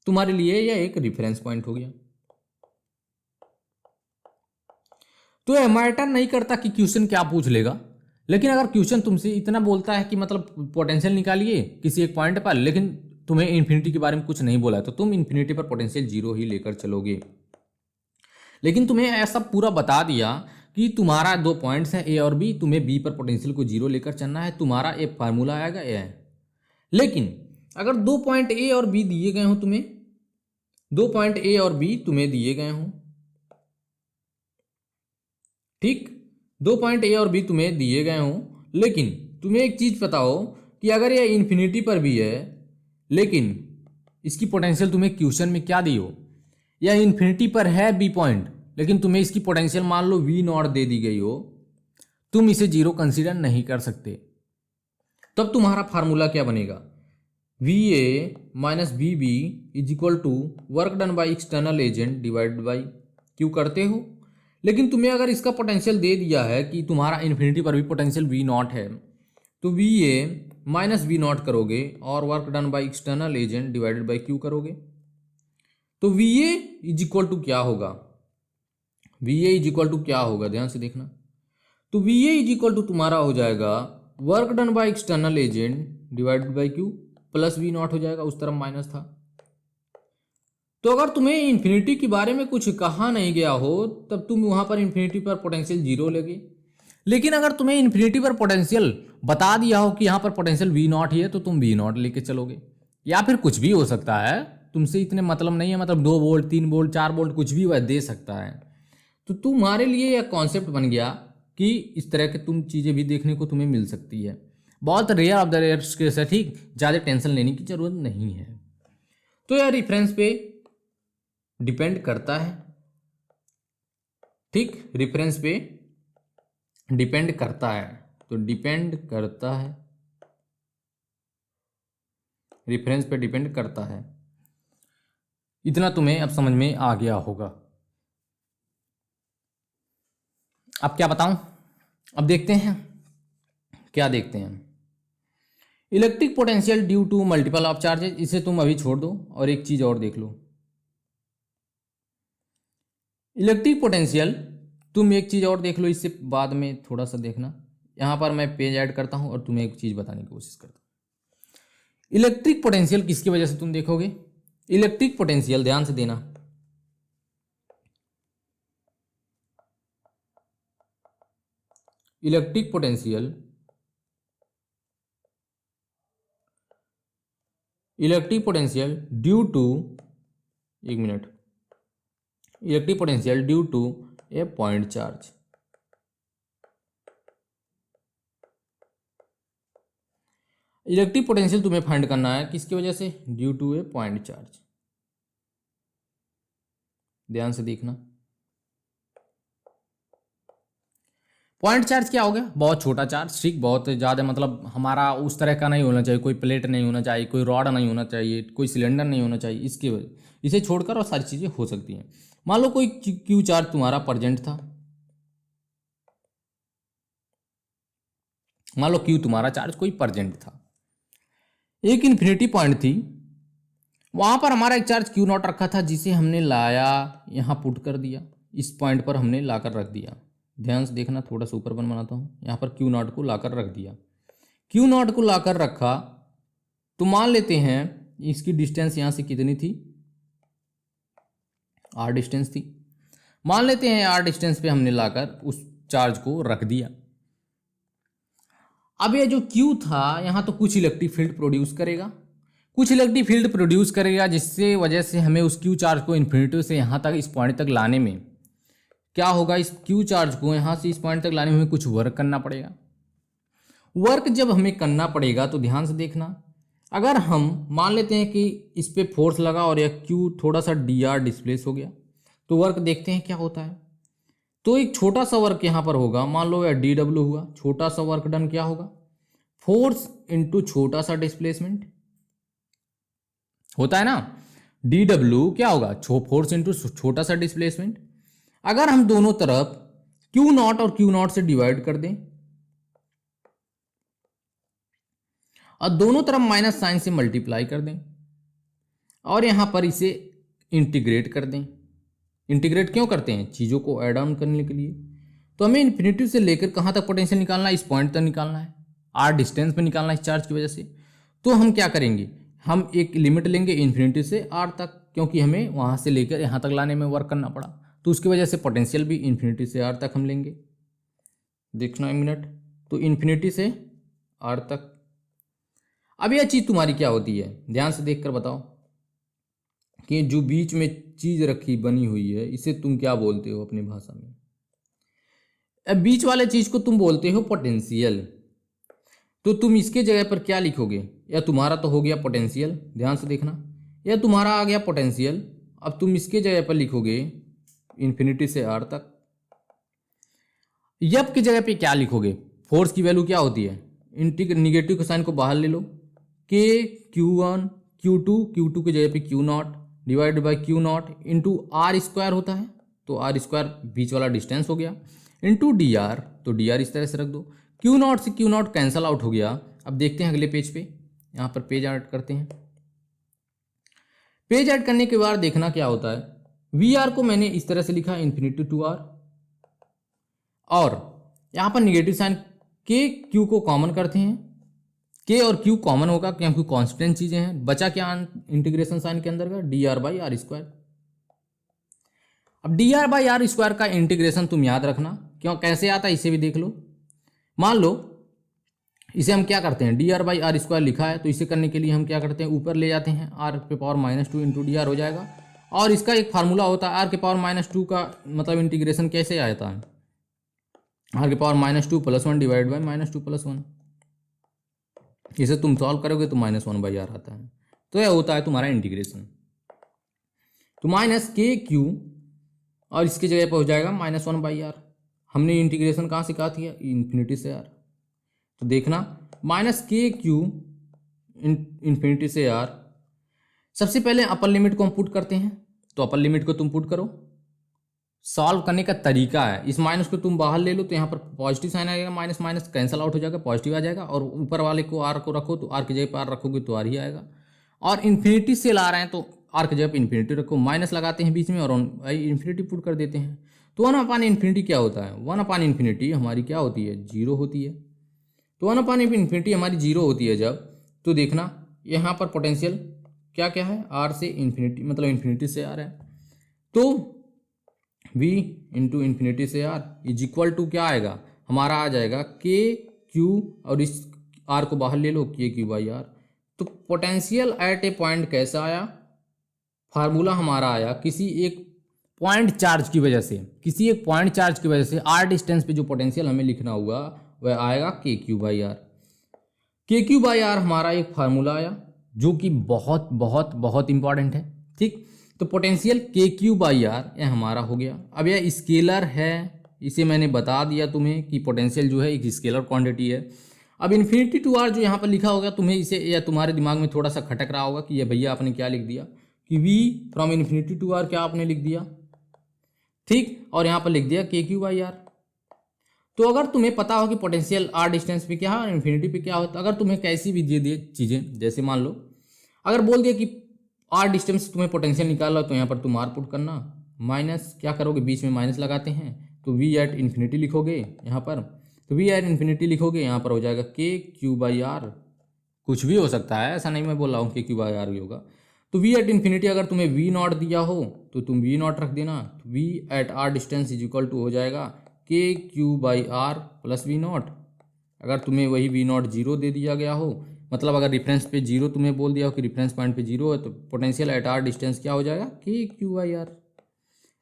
तुम्हारे लिए यह एक रेफरेंस पॉइंट हो गया। तो यह मैटर नहीं करता कि क्वेश्चन क्या पूछ लेगा, लेकिन अगर क्वेश्चन तुमसे इतना बोलता है कि मतलब पोटेंशियल निकालिए किसी एक पॉइंट पर, लेकिन तुम्हें इन्फिनिटी के बारे में कुछ नहीं बोला है, तो तुम इन्फिनिटी पर पोटेंशियल जीरो ही लेकर चलोगे। लेकिन तुम्हें ऐसा पूरा बता दिया कि तुम्हारा 2 पॉइंट्स हैं ए और बी, तुम्हें बी पर पोटेंशियल को जीरो लेकर चलना है, तुम्हारा एक फार्मूला आएगा ए है। लेकिन अगर 2 पॉइंट ए और बी दिए गए हों तुम्हें, 2 पॉइंट ए और बी तुम्हें दिए गए हों, ठीक, 2 पॉइंट ए और बी तुम्हें दिए गए हों, लेकिन तुम्हें एक चीज पता हो कि अगर ये इन्फिनिटी पर भी है, लेकिन इसकी पोटेंशियल तुम्हें क्वेश्चन में क्या दी हो, या इन्फिनिटी पर है बी पॉइंट, लेकिन तुम्हें इसकी पोटेंशियल मान लो वी नॉट दे दी गई हो, तुम इसे जीरो कंसीडर नहीं कर सकते। तब तुम्हारा फार्मूला क्या बनेगा? V A minus B B is equal to work done by external agent divided by Q करते हो। लेकिन तुम्हें अगर इसका पोटेंशियल दे दिया है कि तुम्हारा इन्फिनिटी पर भी पोटेंशियल वी नॉट है, तो V A minus V not करोगे और work done by external agent divided by Q करोगे। तो V A is equal to क्या होगा? V A is equal to क्या होगा, ध्यान से देखना। तो V A is equal to तुम्हारा हो जाएगा work done by external agent divided by Q plus V not हो जाएगा, उस तरफ माइनस था। तो अगर तुम्हें इन्फिनिटी के बारे में कुछ कहा नहीं गया हो, तब तुम वहां पर इन्फिनिटी पर पोटेंशियल जीरो लेगे। लेकिन अगर तुम्हें इन्फिनिटी पर पोटेंशियल बता दिया हो कि यहाँ पर पोटेंशियल वी नॉट ही है, तो तुम वी नॉट लेके चलोगे। या फिर कुछ भी हो सकता है, तुमसे इतने मतलब नहीं है, मतलब 2 वोल्ट 3 वोल्ट 4 वोल्ट कुछ भी वह दे सकता है। तो तुम्हारे लिए यह कॉन्सेप्ट बन गया कि इस तरह के तुम चीज़ें भी देखने को तुम्हें मिल सकती है। बहुत rare of the rare case है, ठीक, ज़्यादा टेंशन लेने की जरूरत नहीं है। तो यह रेफरेंस पे डिपेंड करता है, ठीक, रेफरेंस पे डिपेंड करता है। तो डिपेंड करता है, रेफरेंस पे डिपेंड करता है, इतना तुम्हें अब समझ में आ गया होगा। अब क्या बताऊं, अब देखते हैं क्या देखते हैं। Electric potential due to multiple of charges, इसे तुम अभी छोड़ दो और एक चीज और देख लो। इलेक्ट्रिक पोटेंशियल तुम एक चीज और देख लो, इससे बाद में थोड़ा सा देखना। यहां पर मैं पेज ऐड करता हूं और तुम्हें एक चीज बताने की कोशिश करता हूं। इलेक्ट्रिक पोटेंशियल किसकी वजह से तुम देखोगे? इलेक्ट्रिक पोटेंशियल, ध्यान से देना, electric potential, electric potential due to, एक minute, electric potential due to a point charge. Electric potential तुम्हें फाइंड करना है किसकी वजह से? Due to a point charge. ध्यान से देखना, पॉइंट चार्ज क्या हो गया? बहुत छोटा चार्ज, ठीक, बहुत ज़्यादा, मतलब हमारा उस तरह का नहीं होना चाहिए, कोई प्लेट नहीं होना चाहिए, कोई रॉड नहीं होना चाहिए, कोई सिलेंडर नहीं होना चाहिए, इसकी वजह, इसे छोड़कर और सारी चीज़ें हो सकती हैं। मान लो कोई क्यू चार्ज तुम्हारा प्रेजेंट था, मान लो क्यू तुम्हारा चार्ज कोई प्रेजेंट था, एक इन्फिनिटी पॉइंट थी, वहां पर हमारा एक चार्ज क्यू नॉट रखा था, जिसे हमने लाया यहाँ पुट कर दिया, इस पॉइंट पर हमने लाकर रख दिया। ध्यान से देखना, थोड़ा सा ऊपर बनाता हूँ, यहाँ पर क्यू नॉट को लाकर रख दिया। क्यू नॉट को लाकर रखा, तो मान लेते हैं इसकी डिस्टेंस यहाँ से कितनी थी? आर डिस्टेंस थी। मान लेते हैं आर डिस्टेंस पे हमने लाकर उस चार्ज को रख दिया। अब ये जो Q था यहाँ तो कुछ इलेक्ट्रिक फील्ड प्रोड्यूस करेगा, कुछ इलेक्ट्रिक फील्ड प्रोड्यूस करेगा, जिससे वजह से हमें उस Q चार्ज को इन्फिनिटी से यहाँ तक इस पॉइंट तक लाने में क्या होगा, इस Q चार्ज को यहाँ से इस पॉइंट तक लाने में हमें कुछ वर्क करना पड़ेगा। वर्क जब हमें करना पड़ेगा तो ध्यान से देखना, अगर हम मान लेते हैं कि इस पे फोर्स लगा और यह Q थोड़ा सा dr डिस्प्लेस हो गया, तो वर्क देखते हैं क्या होता है। तो एक छोटा सा वर्क यहाँ पर होगा, मान लो यह dw हुआ, छोटा सा वर्क डन क्या होगा, फोर्स इंटू छोटा सा डिस्प्लेसमेंट होता है ना, dw क्या होगा, फोर्स इंटू छोटा सा डिस्प्लेसमेंट। अगर हम दोनों तरफ Q नॉट और Q नॉट से डिवाइड कर दें और दोनों तरफ माइनस साइन से मल्टीप्लाई कर दें और यहां पर इसे इंटीग्रेट कर दें। इंटीग्रेट क्यों करते हैं, चीज़ों को ऐड ऑन करने के लिए। तो हमें इन्फिनिटी से लेकर कहाँ तक पोटेंशियल निकालना है, इस पॉइंट तक निकालना है, r डिस्टेंस पे निकालना है इस चार्ज की वजह से। तो हम क्या करेंगे, हम एक लिमिट लेंगे इन्फिनिटी से r तक, क्योंकि हमें वहाँ से लेकर यहाँ तक लाने में वर्क करना पड़ा, तो उसकी वजह से पोटेंशियल भी इन्फिनिटी से r तक हम लेंगे। देखना एक मिनट, तो इन्फिनिटी से r तक। अब यह चीज़ तुम्हारी क्या होती है, ध्यान से देख कर बताओ कि जो बीच में चीज़ रखी बनी हुई है इसे तुम क्या बोलते हो अपनी भाषा में। अब बीच वाले चीज़ को तुम बोलते हो पोटेंशियल, तो तुम इसके जगह पर क्या लिखोगे, या तुम्हारा तो हो गया पोटेंशियल, ध्यान से देखना, यह तुम्हारा आ गया पोटेंशियल। अब तुम इसके जगह पर लिखोगे इन्फिनिटी से r तक। यप की जगह पे क्या लिखोगे, फोर्स की वैल्यू क्या होती है, निगेटिव के साइन को बाहर ले लो, k q1 q2 q2 की जगह पे q not divide by q not into r square होता है, तो r स्क्वायर बीच वाला डिस्टेंस हो गया, इंटू dr, तो dr इस तरह से रख दो, q नॉट से q नॉट कैंसल आउट हो गया। अब देखते हैं अगले पेज पे, यहाँ पर पेज ऐड करते हैं। पेज ऐड करने के बाद देखना क्या होता है, वी को मैंने इस तरह से लिखा इन्फिनिटी टू r, और यहाँ पर निगेटिव साइन के क्यू को कॉमन करते हैं, के और क्यू कॉमन होगा क्योंकि कांस्टेंट चीजें हैं, बचा क्या इंटीग्रेशन साइन के अंदर का, d are by are square. अब d are by are square का इंटीग्रेशन तुम याद रखना, क्यों कैसे आता है इसे भी देख लो। मान लो इसे हम क्या करते हैं, D are by are square लिखा है, तो इसे करने के लिए हम क्या करते हैं, ऊपर ले जाते हैं, आर पे पावर -2 इंटू डी आर हो जाएगा। और इसका एक फार्मूला होता है, आर के पावर -2 का मतलब इंटीग्रेशन कैसे आता है, आर के पावर -2 + 1 डिवाइड बाई -2 + 1। इसे तुम सॉल्व करोगे तो -1/r आता है, तो यह होता है तुम्हारा इंटीग्रेशन। तो -kq और इसकी जगह पर हो जाएगा -1/r। हमने इंटीग्रेशन कहाँ से कहा थी, इन्फिनिटी से r। तो देखना -kq इन्फिनिटी से r, सबसे पहले अपर लिमिट को हम पुट करते हैं, तो अपर लिमिट को तुम पुट करो। सॉल्व करने का तरीका है, इस माइनस को तुम बाहर ले लो तो यहाँ पर पॉजिटिव साइन आएगा, माइनस माइनस कैंसिल आउट हो जाएगा, पॉजिटिव आ जाएगा, और ऊपर वाले को आर को रखो तो आर की जगह पर आर रखोगे तो आर ही आएगा। और इन्फिनिटी से ला रहे हैं तो आर की जगह पर इन्फिनिटी रखो, माइनस लगाते हैं बीच में और इन्फिनिटी पुट कर देते हैं। तो 1/इन्फिनिटी क्या होता है, 1/इन्फिनिटी हमारी क्या होती है, 0 होती है। तो 1/इन्फिनिटी हमारी 0 होती है जब, तो देखना यहाँ पर पोटेंशियल क्या क्या है, आर से इन्फिनिटी मतलब इन्फिनिटी से आर है, तो v इंटू इन्फिनिटी से r इज इक्वल टू क्या आएगा, हमारा आ जाएगा के क्यू, और इस r को बाहर ले लो, के क्यू बाई आर। तो पोटेंशियल एट ए पॉइंट कैसा आया, फार्मूला हमारा आया किसी एक पॉइंट चार्ज की वजह से, किसी एक पॉइंट चार्ज की वजह से r डिस्टेंस पे जो पोटेंशियल हमें लिखना हुआ वह आएगा के क्यू बाई आर। के क्यू बाई आर हमारा एक फार्मूला आया जो कि बहुत बहुत बहुत इंपॉर्टेंट है, ठीक। तो पोटेंशियल के क्यू बाई आर यह हमारा हो गया। अब यह स्केलर है, इसे मैंने बता दिया तुम्हें कि पोटेंशियल जो है एक स्केलर क्वांटिटी है। अब इन्फिनिटी टू आर जो यहाँ पर लिखा होगा, तुम्हें इसे या तुम्हारे दिमाग में थोड़ा सा खटक रहा होगा कि ये भैया आपने क्या लिख दिया, कि v from infinity to R क्या आपने लिख दिया, ठीक, और यहाँ पर लिख दिया के क्यू बाई आर। तो अगर तुम्हें पता हो कि पोटेंशियल आर डिस्टेंस पे क्या है और इन्फिनिटी पे क्या होता है, अगर तुम्हें कैसी भी दे दिए चीज़ें, जैसे मान लो अगर बोल दिया कि आर डिस्टेंस तुम्हें पोटेंशियल निकाला, तो यहाँ पर तुम आर पुट करना, माइनस क्या करोगे, बीच में माइनस लगाते हैं, तो वी एट इन्फिनिटी लिखोगे यहाँ पर, तो वी एट इन्फिनिटी लिखोगे, यहाँ पर हो जाएगा के क्यू बाई आर, कुछ भी हो सकता है, ऐसा नहीं मैं बोल रहा हूँ के क्यू बाई आर भी होगा। तो वी एट इन्फिनिटी अगर तुम्हें वी नॉट दिया हो तो तुम वी नॉट रख देना, तो V at R distance is equal to हो जाएगा K Q by R plus V not. अगर तुम्हें वही वी नॉट जीरो दे दिया गया हो, मतलब अगर रेफरेंस पे जीरो तुम्हें बोल दिया हो कि रेफरेंस पॉइंट पे जीरो है, तो पोटेंशियल एट आर डिस्टेंस क्या हो जाएगा, के क्यू आई आर,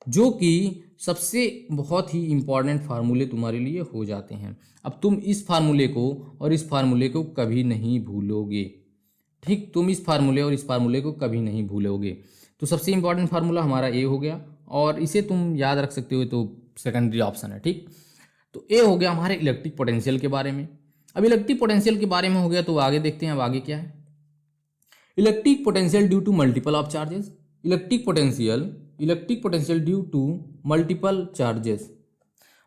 जो कि सबसे बहुत ही इंपॉर्टेंट फार्मूले तुम्हारे लिए हो जाते हैं। अब तुम इस फार्मूले को और इस फार्मूले को कभी नहीं भूलोगे, ठीक, तुम इस फार्मूले और इस फार्मूले को कभी नहीं भूलोगे। तो सबसे इंपॉर्टेंट फार्मूला हमारा ए हो गया, और इसे तुम याद रख सकते हो, तो सेकेंडरी ऑप्शन है, ठीक। तो ए हो गया हमारे इलेक्ट्रिक पोटेंशियल के बारे में। अब इलेक्ट्रिक पोटेंशियल के बारे में हो गया, तो आगे देखते हैं अब आगे क्या है। Electric potential due to multiple of charges, electric potential due to multiple charges.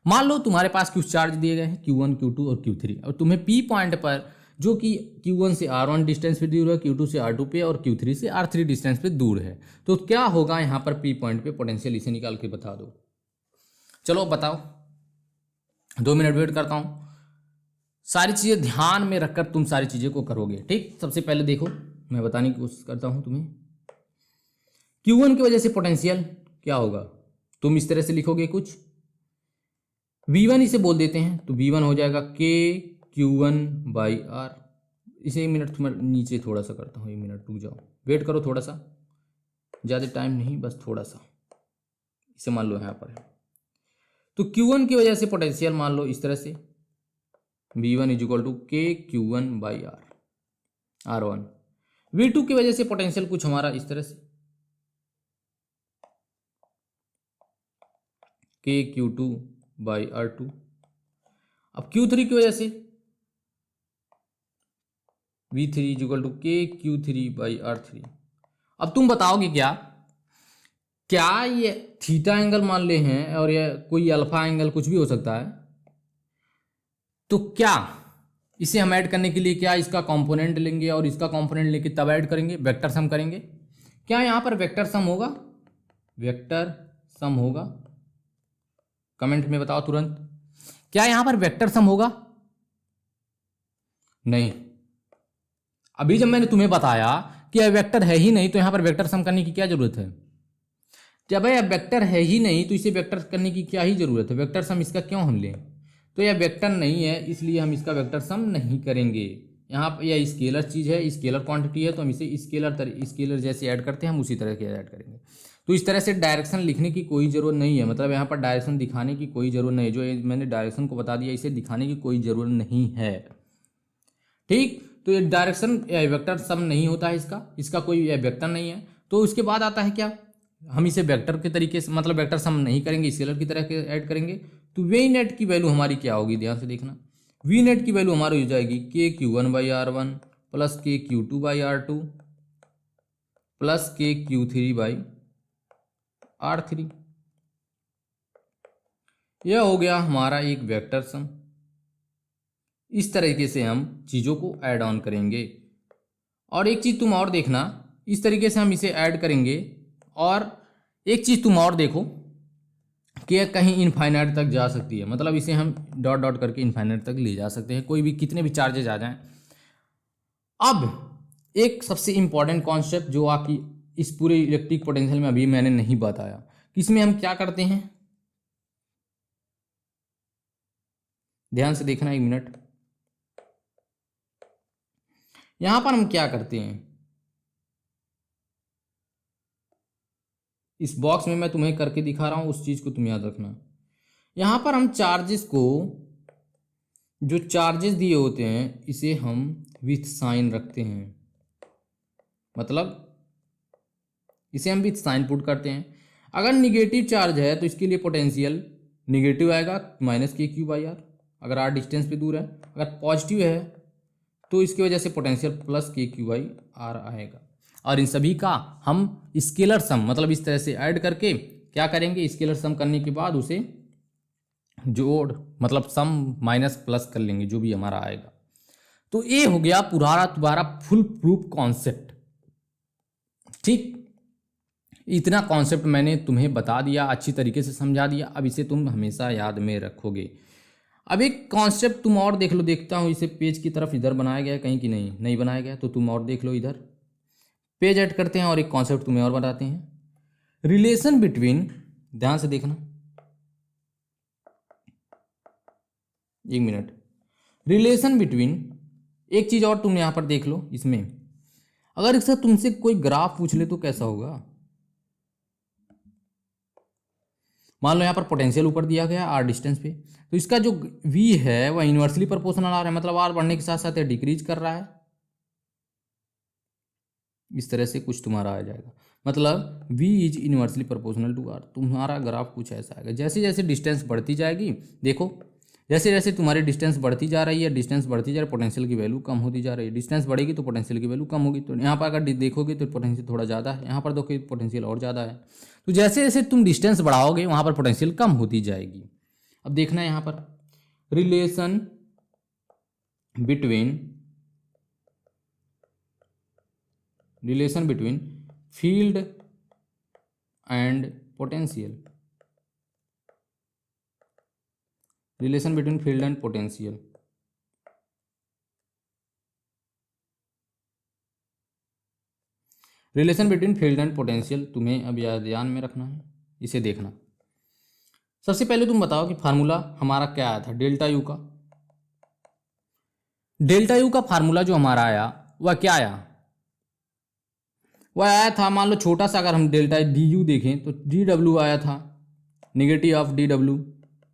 मान लो तुम्हारे पास कुछ चार्ज दिए गए हैं Q1, Q2 और Q3, और तुम्हें P पॉइंट पर, जो कि Q1 से R1 डिस्टेंस पे दूर है, Q2 से R2 पे और Q3 से R3 डिस्टेंस पे दूर है, तो क्या होगा यहाँ पर P पॉइंट पे पोटेंशियल, इसे निकाल के बता दो। चलो बताओ, 2 मिनट वेट करता हूँ। सारी चीज़ें ध्यान में रखकर तुम सारी चीज़ें को करोगे, ठीक। सबसे पहले देखो, मैं बताने की कोशिश करता हूँ तुम्हें। Q1 की वजह से पोटेंशियल क्या होगा, तुम इस तरह से लिखोगे कुछ, V1 इसे बोल देते हैं, तो V1 हो जाएगा K Q1 बाई आर। इसे 1 मिनट तुम्हें नीचे थोड़ा सा करता हूँ, 1 मिनट रुक जाओ, वेट करो थोड़ा सा, ज़्यादा टाइम नहीं, बस थोड़ा सा। इसे मान लो यहाँ पर है, तो Q1 की वजह से पोटेंशियल मान लो इस तरह से, V1 is equal to K Q1 by R R1। V2 की वजह से पोटेंशियल कुछ हमारा इस तरह से, K Q2 बाई R2। अब Q3 की वजह से V3 is equal to K Q3 by R3। अब तुम बताओगे क्या ये थीटा एंगल मान ले हैं और ये कोई अल्फा एंगल कुछ भी हो सकता है, तो क्या इसे हम ऐड करने के लिए क्या इसका कंपोनेंट लेंगे और इसका कंपोनेंट लेके तब ऐड करेंगे, वेक्टर सम करेंगे। क्या यहाँ पर वेक्टर सम होगा, वेक्टर सम होगा, कमेंट में बताओ तुरंत, क्या यहाँ पर वेक्टर सम होगा? नहीं। अभी जब मैंने तुम्हें बताया कि यह वेक्टर है ही नहीं, तो यहाँ पर वेक्टर सम करने की क्या जरूरत है? जब यह वेक्टर है ही नहीं तो इसे वेक्टर करने की क्या ही जरूरत है, वेक्टर सम इसका क्यों हम लें? तो यह वेक्टर नहीं है, इसलिए हम इसका वेक्टर सम नहीं करेंगे। यहाँ पर यह स्केलर चीज़ है, स्केलर क्वांटिटी है, तो हम इसे स्केलर जैसे ऐड करते हैं हम उसी तरह के ऐड करेंगे। तो इस तरह से डायरेक्शन लिखने की कोई ज़रूरत नहीं है, मतलब यहाँ पर डायरेक्शन दिखाने की कोई ज़रूरत नहीं है, जो मैंने डायरेक्शन को बता दिया इसे दिखाने की कोई ज़रूरत नहीं है, ठीक। तो ये डायरेक्शन वेक्टर सम नहीं होता है, इसका कोई वेक्टर नहीं है। तो उसके बाद आता है क्या, हम इसे वेक्टर के तरीके से, मतलब वेक्टर सम नहीं करेंगे, स्केलर की तरह के ऐड करेंगे। तो वी नेट की वैल्यू हमारी क्या होगी, ध्यान से देखना, वी नेट की वैल्यू हमारी हो जाएगी K Q1 by R1 plus K Q2 by R2 plus K Q3 by R3। यह हो गया हमारा एक वेक्टर सम। इस तरीके से हम चीज़ों को ऐड ऑन करेंगे। और एक चीज़ तुम और देखना, इस तरीके से हम इसे ऐड करेंगे, और एक चीज़ तुम और देखो कि कहीं इनफाइनाइट तक जा सकती है, मतलब इसे हम डॉट डॉट करके इनफाइनाइट तक ले जा सकते हैं, कोई भी कितने भी चार्जेज आ जाएं। अब एक सबसे इंपॉर्टेंट कॉन्सेप्ट जो आपकी इस पूरे इलेक्ट्रिक पोटेंशियल में अभी मैंने नहीं बताया, कि इसमें हम क्या करते हैं, ध्यान से देखना 1 मिनट। यहां पर हम क्या करते हैं, इस बॉक्स में मैं तुम्हें करके दिखा रहा हूं, उस चीज को तुम याद रखना। यहां पर हम चार्जेस को, जो चार्जेस दिए होते हैं इसे हम विथ साइन रखते हैं, मतलब इसे हम विथ साइन पुट करते हैं। अगर निगेटिव चार्ज है तो इसके लिए पोटेंशियल निगेटिव आएगा, minus K Q by are, अगर आर डिस्टेंस पे दूर है। अगर पॉजिटिव है तो इसकी वजह से पोटेंशियल प्लस के क्यू बाई आर आएगा। और इन सभी का हम स्केलर सम, मतलब इस तरह से ऐड करके क्या करेंगे, स्केलर सम करने के बाद उसे जोड़, मतलब सम माइनस प्लस कर लेंगे, जो भी हमारा आएगा। तो ये हो गया पुराना तुम्हारा फुल प्रूफ कॉन्सेप्ट, ठीक। इतना कॉन्सेप्ट मैंने तुम्हें बता दिया, अच्छी तरीके से समझा दिया, अब इसे तुम हमेशा याद में रखोगे। अब एक कॉन्सेप्ट तुम और देख लो, देखता हूँ इसे पेज की तरफ इधर बनाया गया है कहीं कि नहीं बनाया गया, तो तुम और देख लो, इधर पेज ऐड करते हैं और एक कॉन्सेप्ट तुम्हें और बताते हैं, रिलेशन बिटवीन, ध्यान से देखना 1 मिनट, रिलेशन बिटवीन, एक चीज और तुम यहां पर देख लो इसमें, अगर इससे तुमसे कोई ग्राफ पूछ ले तो कैसा होगा। मान लो यहाँ पर पोटेंशियल ऊपर दिया गया आर डिस्टेंस पे, तो इसका जो वी है वह इन्वर्सली प्रोपोर्शनल आ रहा है, मतलब आर बढ़ने के साथ साथ डिक्रीज कर रहा है। इस तरह से कुछ तुम्हारा आ जाएगा, मतलब v is inversely proportional to r। तुम्हारा ग्राफ कुछ ऐसा आएगा। जैसे जैसे डिस्टेंस बढ़ती जाएगी, देखो जैसे जैसे तुम्हारी डिस्टेंस बढ़ती जा रही है, डिस्टेंस बढ़ती जा रही है, पोटेंशियल की वैल्यू कम होती जा रही है। डिस्टेंस बढ़ेगी तो पोटेंशियल की वैल्यू कम होगी। तो यहाँ पर अगर देखोगे तो पोटेंशियल थोड़ा ज़्यादा है, यहाँ पर देखोगे पोटेंशियल और ज़्यादा है। तो जैसे जैसे तुम डिस्टेंस बढ़ाओगे वहाँ पर पोटेंशियल कम होती जाएगी। अब देखना है यहाँ पर relation between field and potential, relation between field and potential. Relation between field and potential तुम्हें अब याद ध्यान में रखना है, इसे देखना। सबसे पहले तुम बताओ कि फार्मूला हमारा क्या आया था डेल्टा यू का। डेल्टा यू का फार्मूला जो हमारा आया वह क्या आया, वह आया था, मान लो छोटा सा अगर हम डेल्टा डी यू देखें तो डी डब्ल्यू आया था, निगेटिव ऑफ डी डब्ल्यू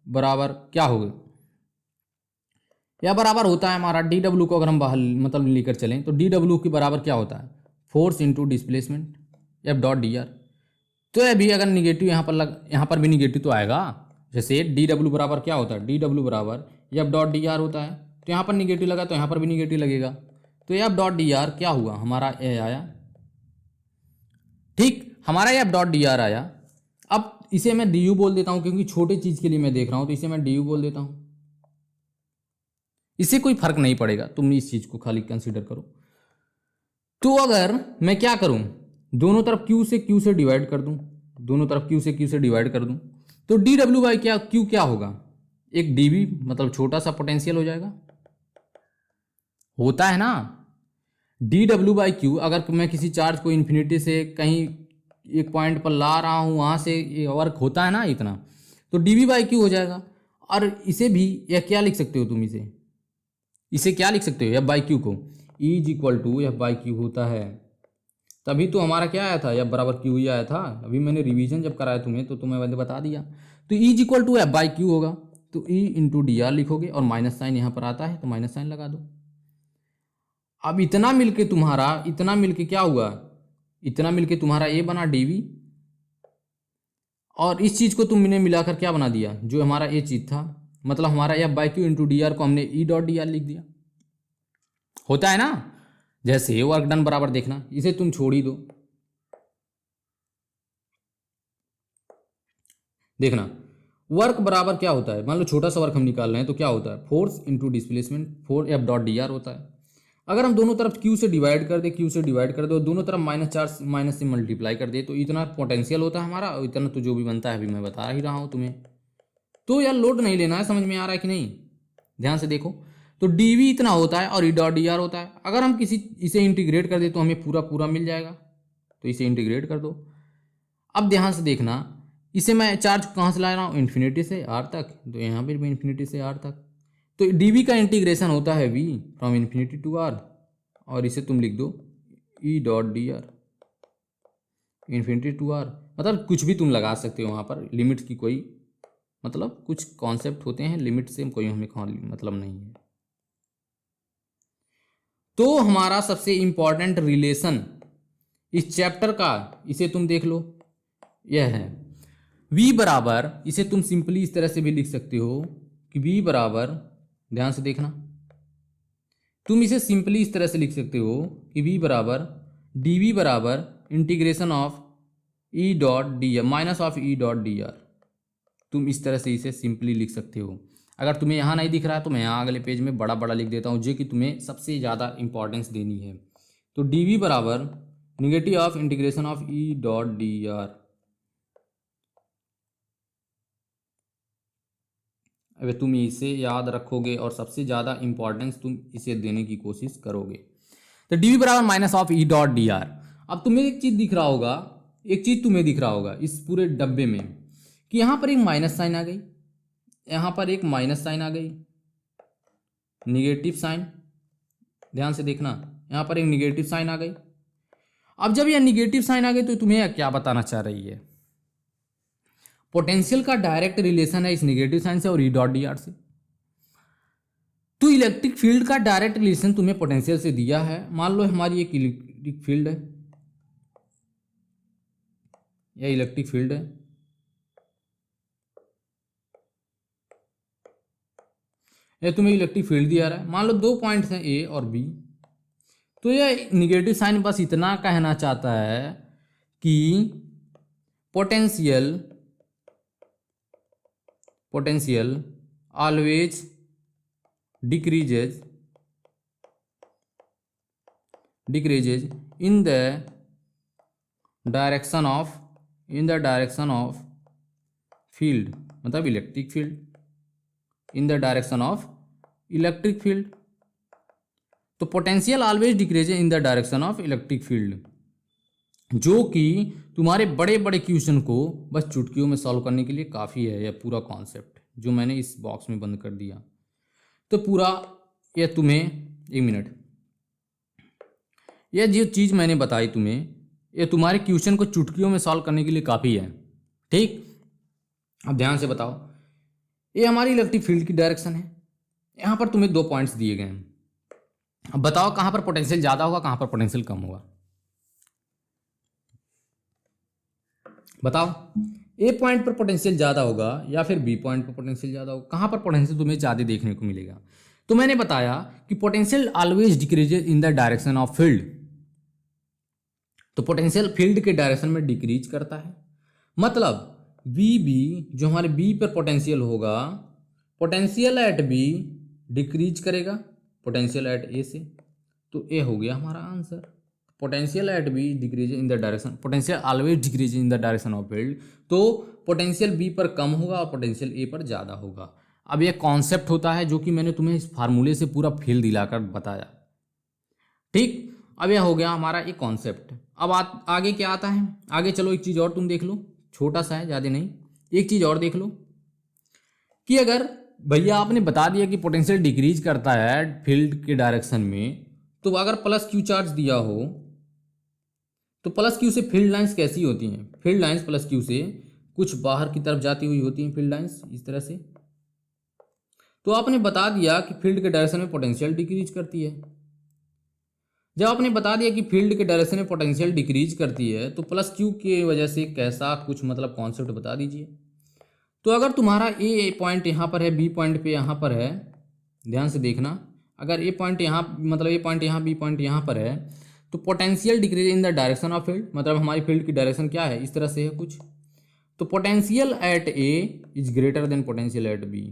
बराबर क्या होगा, या बराबर होता है हमारा डी डब्ल्यू को अगर हम बाहर मतलब लेकर चलें तो डी डब्ल्यू के बराबर क्या होता है, force into displacement F dot D are. तो अभी अगर निगेटिव यहाँ पर भी निगेटिव तो आएगा। जैसे डी डब्ल्यू बराबर क्या होता है, डी डब्ल्यू बराबर एफ डॉट डी आर होता है, तो यहाँ पर निगेटिव लगा तो यहाँ पर भी निगेटिव लगेगा। तो एफ डॉट डी आर क्या हुआ, हमारा ए आया, ठीक, हमारा एफ डॉट डी आर आया। अब इसे मैं डी यू बोल देता हूँ क्योंकि छोटे चीज़ के लिए मैं देख रहा हूँ, तो इसे मैं डी यू बोल देता हूँ। इससे कोई फर्क नहीं पड़ेगा, तुम इस चीज़ को खाली कंसिडर करो। तो अगर मैं क्या करूं, दोनों तरफ Q से डिवाइड कर दूं, दोनों तरफ Q से डिवाइड कर दूं, तो डी डब्ल्यू बाई क्या Q क्या होगा, एक dV मतलब छोटा सा पोटेंशियल हो जाएगा, होता है ना। डी डब्ल्यू बाई क्यू, अगर मैं किसी चार्ज को इन्फिनिटी से कहीं एक पॉइंट पर ला रहा हूं, वहां से वर्क होता है ना इतना, तो dV बाई क्यू हो जाएगा। और इसे भी यह क्या लिख सकते हो तुम, इसे क्या लिख सकते हो, एफ बाई क्यू को E is equal to F by Q होता है। तभी तो हमारा क्या आया था, एफ बराबर क्यू ही आया था। अभी मैंने रिवीजन जब कराया तुम्हें तो तुम्हें मैंने बता दिया। तो E is equal to F by Q होगा, तो E इंटू डी आर लिखोगे और माइनस साइन यहाँ पर आता है तो माइनस साइन लगा दो। अब इतना मिलके क्या हुआ, इतना मिलके तुम्हारा ए बना dV, और इस चीज़ को तुमने मिलाकर क्या बना दिया, जो हमारा ए चीज़ था, मतलब हमारा F by Q into D R को हमने ई डॉट डी आर लिख दिया, होता है ना। जैसे वर्क डन बराबर देखना, इसे तुम छोड़ ही दो, देखना वर्क बराबर क्या होता है, मान लो छोटा सा वर्क हम निकाल रहे हैं तो क्या होता है, force into displacement four F dot D are होता है। अगर हम दोनों तरफ Q से डिवाइड कर दे, दोनों तरफ माइनस से मल्टीप्लाई कर दे, तो इतना पोटेंशियल होता है हमारा, और इतना तो जो भी बनता है अभी मैं बता ही रहा हूँ तुम्हें। तो यार लोड नहीं लेना है, समझ में आ रहा है कि नहीं, ध्यान से देखो। तो dV इतना होता है और ई डॉट डी आर होता है। अगर हम इसे इंटीग्रेट कर दे तो हमें पूरा मिल जाएगा, तो इसे इंटीग्रेट कर दो। अब ध्यान से देखना, इसे मैं चार्ज कहाँ से ला रहा हूँ, इन्फिनिटी से आर तक, तो यहाँ पर भी इन्फिनिटी से आर तक, तो dV का इंटीग्रेशन होता है V from infinity to R, और इसे तुम लिख दो E dot D R infinity to R। मतलब कुछ भी तुम लगा सकते हो वहाँ पर, लिमिट की कोई मतलब कुछ कॉन्सेप्ट होते हैं, लिमिट से कोई हमें मतलब नहीं है। तो हमारा सबसे इंपॉर्टेंट रिलेशन इस चैप्टर का, इसे तुम देख लो, यह है V बराबर, इसे तुम सिंपली इस तरह से भी लिख सकते हो कि V बराबर, ध्यान से देखना, तुम इसे सिंपली इस तरह से लिख सकते हो कि V बराबर dV बराबर integration of E dot D are minus of E dot D are. तुम इस तरह से इसे सिंपली लिख सकते हो। अगर तुम्हें यहाँ नहीं दिख रहा है तो मैं यहाँ अगले पेज में बड़ा बड़ा लिख देता हूँ, जो कि तुम्हें सबसे ज़्यादा इंपॉर्टेंस देनी है। तो dV बराबर negative of integration of E dot D are. अगर तुम इसे याद रखोगे और सबसे ज़्यादा इंपॉर्टेंस तुम इसे देने की कोशिश करोगे, तो dV बराबर minus of E dot D are. अब तुम्हें एक चीज़ दिख रहा होगा, इस पूरे डब्बे में, कि यहाँ पर एक माइनस साइन आ गई, यहाँ पर एक माइनस साइन आ गई, निगेटिव साइन, ध्यान से देखना, यहाँ पर एक निगेटिव साइन आ गई। अब जब यह निगेटिव साइन आ गई तो तुम्हें क्या बताना चाह रही है? पोटेंशियल का डायरेक्ट रिलेशन है इस निगेटिव साइन से और ई डॉट डी आर से। तो इलेक्ट्रिक फील्ड का डायरेक्ट रिलेशन तुम्हें पोटेंशियल से दिया है। मान लो हमारी एक इलेक्ट्रिक फील्ड है, यह इलेक्ट्रिक फील्ड है, यह तुम्हें इलेक्ट्रिक फील्ड दिया रहा है। मान लो 2 पॉइंट्स हैं ए और बी। तो यह निगेटिव साइन बस इतना कहना चाहता है कि potential always decreases in the direction of field, मतलब electric field, in the direction of electric field. तो potential always decreases in the direction of electric field, जो कि तुम्हारे बड़े बड़े क्वेश्चन को बस चुटकियों में सॉल्व करने के लिए काफ़ी है। यह पूरा कॉन्सेप्ट जो मैंने इस बॉक्स में बंद कर दिया, तो पूरा यह तुम्हें, एक मिनट, यह जो चीज़ मैंने बताई तुम्हें, ये तुम्हारे क्वेश्चन को चुटकियों में सॉल्व करने के लिए काफ़ी है। ठीक, अब ध्यान से बताओ, ये हमारी इलेक्ट्रिक फील्ड की डायरेक्शन है। यहाँ पर तुम्हें 2 पॉइंट्स दिए गए हैं। अब बताओ कहाँ पर पोटेंशियल ज़्यादा होगा, कहाँ पर पोटेंशियल कम होगा? बताओ, ए पॉइंट पर पोटेंशियल ज़्यादा होगा या फिर बी पॉइंट पर पोटेंशियल ज़्यादा होगा? कहाँ पर पोटेंशियल तुम्हें ज़्यादा देखने को मिलेगा? तो मैंने बताया कि potential always decreases in the direction of field. तो पोटेंशियल फील्ड के डायरेक्शन में डिक्रीज करता है, मतलब बी जो हमारे बी पर पोटेंशियल होगा, पोटेंशियल एट बी डिक्रीज करेगा पोटेंशियल एट ए से। तो ए हो गया हमारा answer. Potential at be decrease in the direction, potential always decrease in the direction of field. तो पोटेंशियल बी पर कम होगा और पोटेंशियल ए पर ज़्यादा होगा। अब यह कॉन्सेप्ट होता है जो कि मैंने तुम्हें इस फार्मूले से पूरा फील दिलाकर बताया। ठीक, अब यह हो गया हमारा एक कॉन्सेप्ट। अब आगे क्या आता है? आगे चलो एक चीज़ और तुम देख लो, छोटा सा है, ज़्यादा नहीं। एक चीज़ और देख लो कि अगर भैया आपने बता दिया कि पोटेंशियल डिक्रीज करता है फील्ड के डायरेक्शन में, तो अगर प्लस क्यू चार्ज दिया हो तो प्लस क्यू से फील्ड लाइंस कैसी होती हैं? फील्ड लाइंस प्लस क्यू से कुछ बाहर की तरफ जाती हुई होती हैं, फील्ड लाइंस इस तरह से। तो आपने बता दिया कि फील्ड के डायरेक्शन में पोटेंशियल डिक्रीज करती है। जब आपने बता दिया कि फील्ड के डायरेक्शन में पोटेंशियल डिक्रीज करती है, तो प्लस क्यू की वजह से कैसा कुछ मतलब कॉन्सेप्ट बता दीजिए। तो अगर तुम्हारा ए पॉइंट यहाँ पर है, बी पॉइंट पे यहाँ पर है, ध्यान से देखना, अगर ए पॉइंट यहाँ, मतलब ए पॉइंट यहाँ, बी पॉइंट यहाँ पर है, तो potential decrease in the direction of field, मतलब हमारी फील्ड की डायरेक्शन क्या है, इस तरह से है कुछ। तो potential at A is greater than potential at B.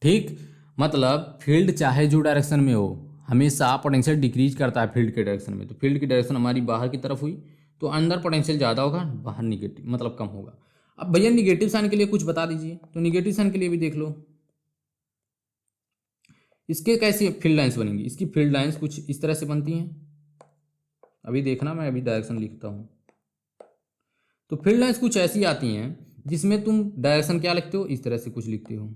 ठीक, मतलब फील्ड चाहे जो डायरेक्शन में हो, हमेशा पोटेंशियल डिक्रीज करता है फील्ड के डायरेक्शन में। तो फील्ड की डायरेक्शन हमारी बाहर की तरफ हुई, तो अंदर पोटेंशियल ज़्यादा होगा, बाहर निगेटिव मतलब कम होगा। अब भैया निगेटिव साइन के लिए कुछ बता दीजिए। तो निगेटिव साइन के लिए भी देख लो, इसके कैसी फील्ड लाइंस बनेंगी? इसकी फील्ड लाइंस कुछ इस तरह से बनती हैं। अभी देखना, मैं अभी डायरेक्शन लिखता हूँ। तो फील्ड लाइंस कुछ ऐसी आती हैं जिसमें तुम डायरेक्शन क्या लिखते हो, इस तरह से कुछ लिखते हो।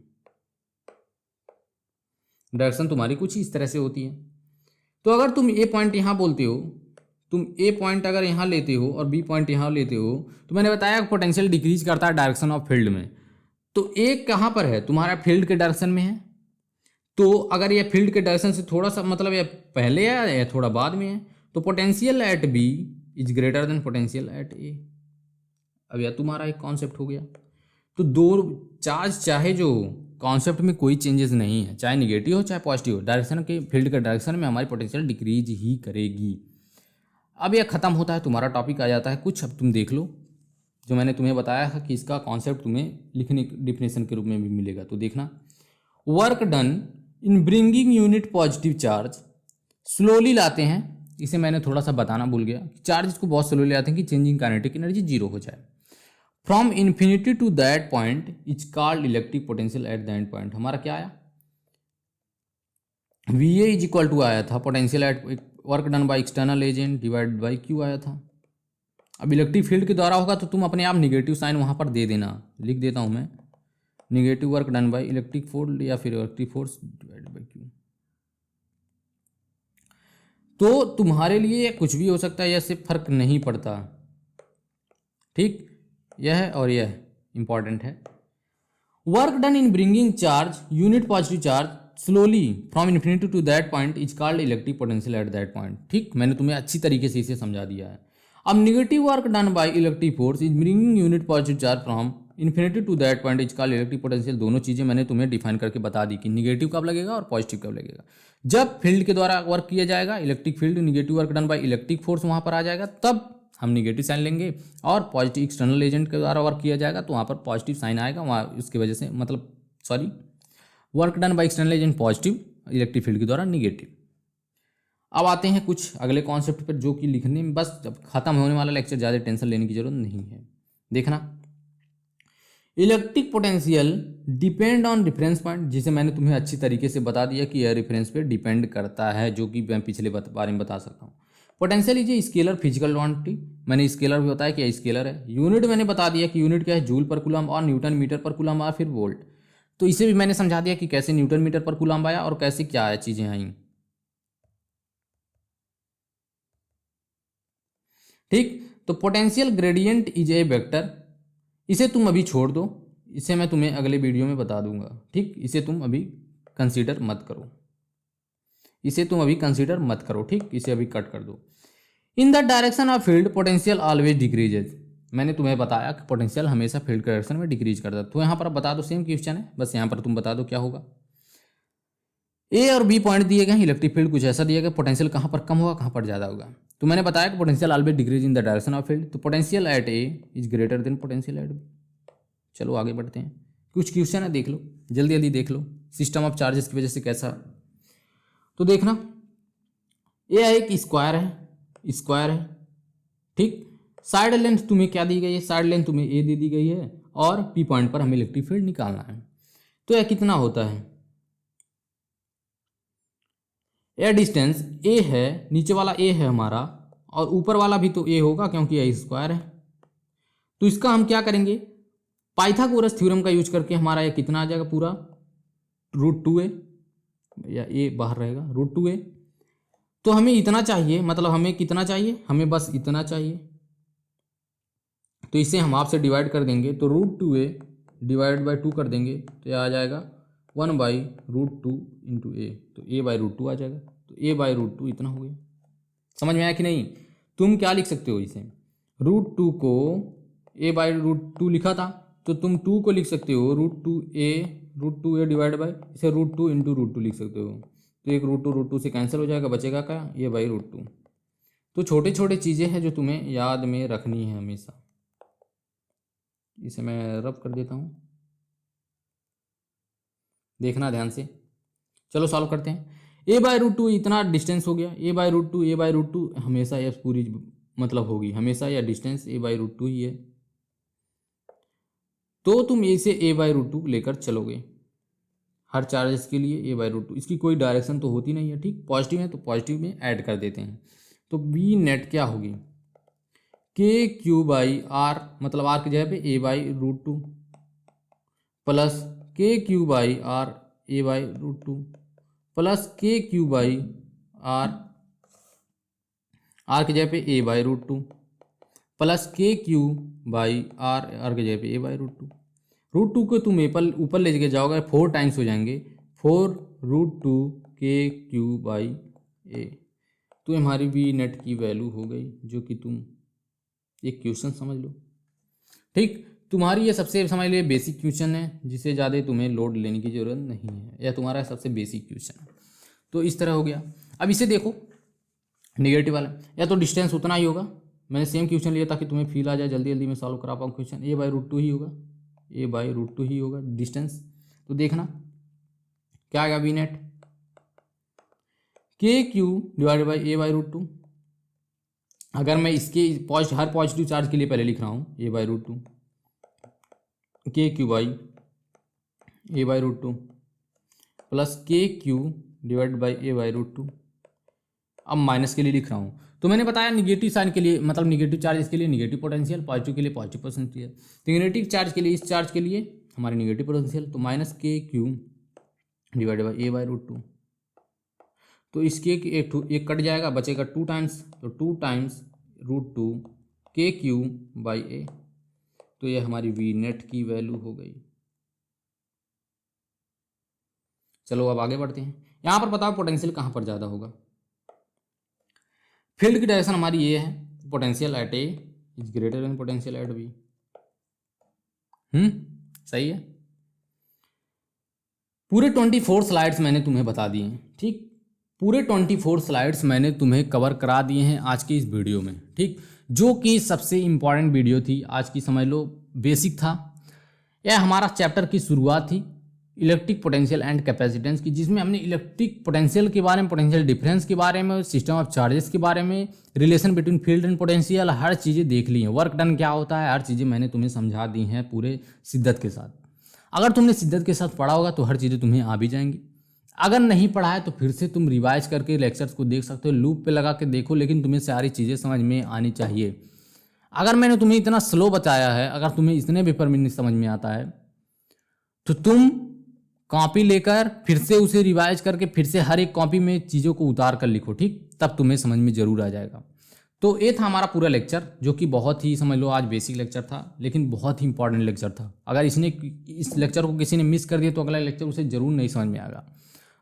डायरेक्शन तुम्हारी कुछ इस तरह से होती है। तो अगर तुम ए पॉइंट यहाँ बोलते हो, तुम ए पॉइंट अगर यहाँ लेते हो और बी पॉइंट यहाँ लेते हो, तो मैंने बताया पोटेंशियल डिक्रीज करता है डायरेक्शन ऑफ फील्ड में। तो ए कहाँ पर है? तुम्हारा फील्ड के डायरेक्शन में है। तो अगर ये फील्ड के डायरेक्शन से थोड़ा सा मतलब ये पहले है या थोड़ा बाद में है, तो potential at B is greater than potential at A. अब यह तुम्हारा एक कॉन्सेप्ट हो गया। तो दो चार्ज, चाहे जो कॉन्सेप्ट में कोई चेंजेस नहीं है, चाहे निगेटिव हो चाहे पॉजिटिव हो, डायरेक्शन के फील्ड के डायरेक्शन में हमारी पोटेंशियल डिक्रीज ही करेगी। अब यह खत्म होता है, तुम्हारा टॉपिक आ जाता है कुछ। अब तुम देख लो जो मैंने तुम्हें बताया है कि इसका कॉन्सेप्ट तुम्हें लिखने डिफिनेशन के रूप में भी मिलेगा। तो देखना, work done in bringing unit positive charge, slowly लाते हैं। इसे मैंने थोड़ा सा बताना भूल गया, चार्ज को बहुत स्लोली लाते हैं कि चेंजिंग काइनेटिक एनर्जी जीरो हो जाए। From infinity to that point is called electric potential at the end point. हमारा क्या आया? V A is equal to आया था potential at work done by external agent divided by Q आया था। अब इलेक्ट्रिक फील्ड के द्वारा होगा तो तुम अपने आप निगेटिव साइन वहाँ पर दे देना, लिख देता हूँ मैं, negative work done by electric force या फिर electric force divide by Q. तो तुम्हारे लिए कुछ भी हो सकता है, इससे फर्क नहीं पड़ता। ठीक, यह और यह इंपॉर्टेंट है। Work done in bringing charge unit positive charge slowly from infinity to that point is called electric potential at that point. ठीक, मैंने तुम्हें अच्छी तरीके से इसे समझा दिया है। अब negative work done by electric force is bringing unit positive charge from infinity to that point is called electric potential. दोनों चीजें मैंने तुम्हें डिफाइन करके बता दी कि निगेटिव कब लगेगा और पॉजिटिव कब लगेगा। जब फील्ड के द्वारा वर्क किया जाएगा, electric field, negative work done by electric force वहां पर आ जाएगा, तब हम निगेटिव साइन लेंगे। और पॉजिटिव एक्सटर्नल एजेंट के द्वारा वर्क किया जाएगा तो वहाँ पर पॉजिटिव साइन आएगा, वहाँ इसकी वजह से मतलब sorry work done by external agent positive, electric field के द्वारा निगेटिव। अब आते हैं कुछ अगले कॉन्सेप्ट पर जो कि लिखने में बस जब खत्म होने वाला लेक्चर, ज़्यादा टेंशन लेने की जरूरत नहीं है। देखना, electric potential depend on reference point, जिसे मैंने तुम्हें अच्छी तरीके से बता दिया कि यह रेफरेंस पे डिपेंड करता है, जो कि मैं पिछले बारे में बता सकता हूँ। Potential is a scalar physical quantity, मैंने स्केलर भी बताया कि यह स्केलर है। यूनिट मैंने बता दिया कि यूनिट क्या है, जूल पर कूलम और न्यूटन मीटर पर कूलम और फिर वोल्ट। तो इसे भी मैंने समझा दिया कि कैसे न्यूटन मीटर पर कूलम आया और कैसे क्या है चीज़ें आई। ठीक, तो potential gradient is a vector, इसे तुम अभी छोड़ दो, इसे मैं तुम्हें अगले वीडियो में बता दूंगा। ठीक, इसे तुम अभी कंसीडर मत करो, इसे तुम अभी कंसीडर मत करो। ठीक, इसे अभी कट कर दो। इन the direction of field potential always decreases, मैंने तुम्हें बताया कि पोटेंशियल हमेशा फील्ड के डायरेक्शन में डिक्रीज करता है। तो यहाँ पर बता दो, सेम क्वेश्चन है, बस यहाँ पर तुम बता दो क्या होगा। ए और बी पॉइंट दिए गए, इलेक्ट्रिक फील्ड कुछ ऐसा दिया गया, पोटेंशियल कहाँ पर कम होगा कहाँ पर ज़्यादा होगा। तो मैंने बताया कि potential always decrease in the direction of field, तो potential at A is greater than potential at B. चलो आगे बढ़ते हैं, कुछ क्वेश्चन है देख लो, जल्दी जल्दी देख लो, सिस्टम ऑफ चार्जेस की वजह से कैसा। तो देखना, ये एक स्क्वायर है, स्क्वायर है। ठीक, साइड लेंथ तुम्हें क्या दी गई है, साइड लेंथ तुम्हें ए दे दी गई है और पी पॉइंट पर हमें इलेक्ट्रिक फील्ड निकालना है। तो यह कितना होता है, यह डिस्टेंस ए है, नीचे वाला ए है हमारा और ऊपर वाला भी तो ए होगा क्योंकि यह स्क्वायर है। तो इसका हम क्या करेंगे, पाइथागोरस थ्योरम का यूज करके हमारा यह कितना आ जाएगा पूरा, √2a, या ए बाहर रहेगा, √2a। तो हमें इतना चाहिए, मतलब हमें कितना चाहिए, हमें बस इतना चाहिए। तो इसे हम आपसे डिवाइड कर देंगे, तो √2a डिवाइड बाई 2 कर देंगे तो यह आ जाएगा 1/√2 इंटू ए, तो a/√2 आ जाएगा। तो a/√2 इतना हो गया। समझ में आया कि नहीं। तुम क्या लिख सकते हो, इसे √2 को a/√2 लिखा था तो तुम 2 को लिख सकते हो √2a डिवाइड बाई, इसे √2 इंटू √2 लिख सकते हो। तो एक √2 से कैंसिल हो जाएगा, बचेगा क्या, a/√2। तो छोटे छोटे चीज़ें हैं जो तुम्हें याद में रखनी है हमेशा। इसे मैं रब कर देता हूँ, देखना ध्यान से। चलो सॉल्व करते हैं। a/√2 इतना डिस्टेंस हो गया, a/√2 हमेशा यह पूरी मतलब होगी, हमेशा यह डिस्टेंस a/√2 ही है। तो तुम इसे a/√2 लेकर चलोगे हर चार्जेस के लिए, a/√2। इसकी कोई डायरेक्शन तो होती नहीं है। ठीक, पॉजिटिव है तो पॉजिटिव में ऐड कर देते हैं। तो बी नेट क्या होगी, KQ/R, मतलब R की जगह पे a/√2 plus KQ/R a/√2 plus KQ/R, R की जगह पे a/√2 प्लस KQ/R, R की जगह पे a/√2। √2 को तुम ऊपर ले के जाओगे 4 टाइम्स हो जाएंगे, 4√2 KQ/A। तो हमारी भी नेट की वैल्यू हो गई, जो कि तुम एक क्वेश्चन समझ लो। ठीक, तुम्हारी ये सबसे समझ लो बेसिक क्वेश्चन है, जिसे ज़्यादा तुम्हें लोड लेने की ज़रूरत नहीं है, यह तुम्हारा सबसे बेसिक क्वेश्चन है। तो इस तरह हो गया। अब इसे देखो, निगेटिव वाला या तो डिस्टेंस उतना ही होगा, मैंने सेम क्वेश्चन लिया ताकि तुम्हें फील आ जाए, जल्दी जल्दी मैं सॉल्व करा पाऊँ क्वेश्चन। a/√2 ही होगा, a/√2 ही होगा डिस्टेंस। तो देखना क्या आएगा, B net KQ divided by a/√2। अगर मैं इसके हर पॉजिटिव चार्ज के लिए पहले लिख रहा हूँ a/√2 KQ/A/√2 plus KQ divide by a/√2। अब माइनस के लिए लिख रहा हूँ, तो मैंने बताया निगेटिव साइन के लिए, मतलब निगेटिव चार्ज के लिए निगेटिव पोटेंशियल, पॉजिटिव के लिए पॉजिटिव पोटेंशियल। तो निगेटिव चार्ज के लिए, इस चार्ज के लिए हमारी नेगेटिव पोटेंशियल, तो minus K Q divided by A by root two. तो इसके एक कट जाएगा, बचेगा 2 टाइम्स, तो 2 टाइम्स रूट टू के क्यू बाई ए। तो ये हमारी वी नेट की वैल्यू हो गई। चलो अब आगे बढ़ते हैं। यहाँ पर बताओ पोटेंशियल कहाँ पर ज़्यादा होगा। फील्ड की डायरेक्शन हमारी ये है, potential at A is greater than potential at B. सही है। पूरे 24 स्लाइड्स मैंने तुम्हें बता दिए हैं, ठीक। पूरे 24 स्लाइड्स मैंने तुम्हें कवर करा दिए हैं आज की इस वीडियो में, ठीक, जो कि सबसे इम्पॉर्टेंट वीडियो थी आज की, समझ लो बेसिक था। यह हमारा चैप्टर की शुरुआत थी इलेक्ट्रिक पोटेंशियल एंड कैपेसिटेंस की, जिसमें हमने इलेक्ट्रिक पोटेंशियल के बारे में, पोटेंशियल डिफरेंस के बारे में, सिस्टम ऑफ चार्जेस के बारे में, relation between field and potential, हर चीज़ें देख ली हैं। वर्क डन क्या होता है, हर चीज़ें मैंने तुम्हें समझा दी हैं पूरे शिद्दत के साथ। अगर तुमने शिद्दत के साथ पढ़ा होगा तो हर चीज़ें तुम्हें आ भी जाएंगी। अगर नहीं पढ़ा है तो फिर से तुम रिवाइज करके लेक्चर्स को देख सकते हो, लूप पे लगा के देखो, लेकिन तुम्हें सारी चीज़ें समझ में आनी चाहिए। अगर मैंने तुम्हें इतना स्लो बताया है, अगर तुम्हें इतने भी पर मिनट समझ में आता है, तो तुम कॉपी लेकर फिर से उसे रिवाइज करके फिर से हर एक कॉपी में चीज़ों को उतार कर लिखो, ठीक, तब तुम्हें समझ में ज़रूर आ जाएगा। तो ये था हमारा पूरा लेक्चर, जो कि बहुत ही, समझ लो, आज बेसिक लेक्चर था, लेकिन बहुत ही इंपॉर्टेंट लेक्चर था। अगर इस लेक्चर को किसी ने मिस कर दिया तो अगला लेक्चर उसे ज़रूर नहीं समझ में आएगा।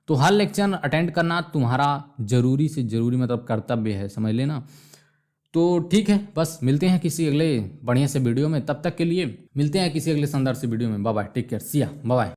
तो हर लेक्चर अटेंड करना तुम्हारा ज़रूरी से ज़रूरी, मतलब कर्तव्य है, समझ लेना। तो ठीक है, बस मिलते हैं किसी अगले बढ़िया से वीडियो में। तब तक के लिए मिलते हैं किसी अगले शानदार से वीडियो में। बाय बाय, टेक केयर, सी या, बाय बाय।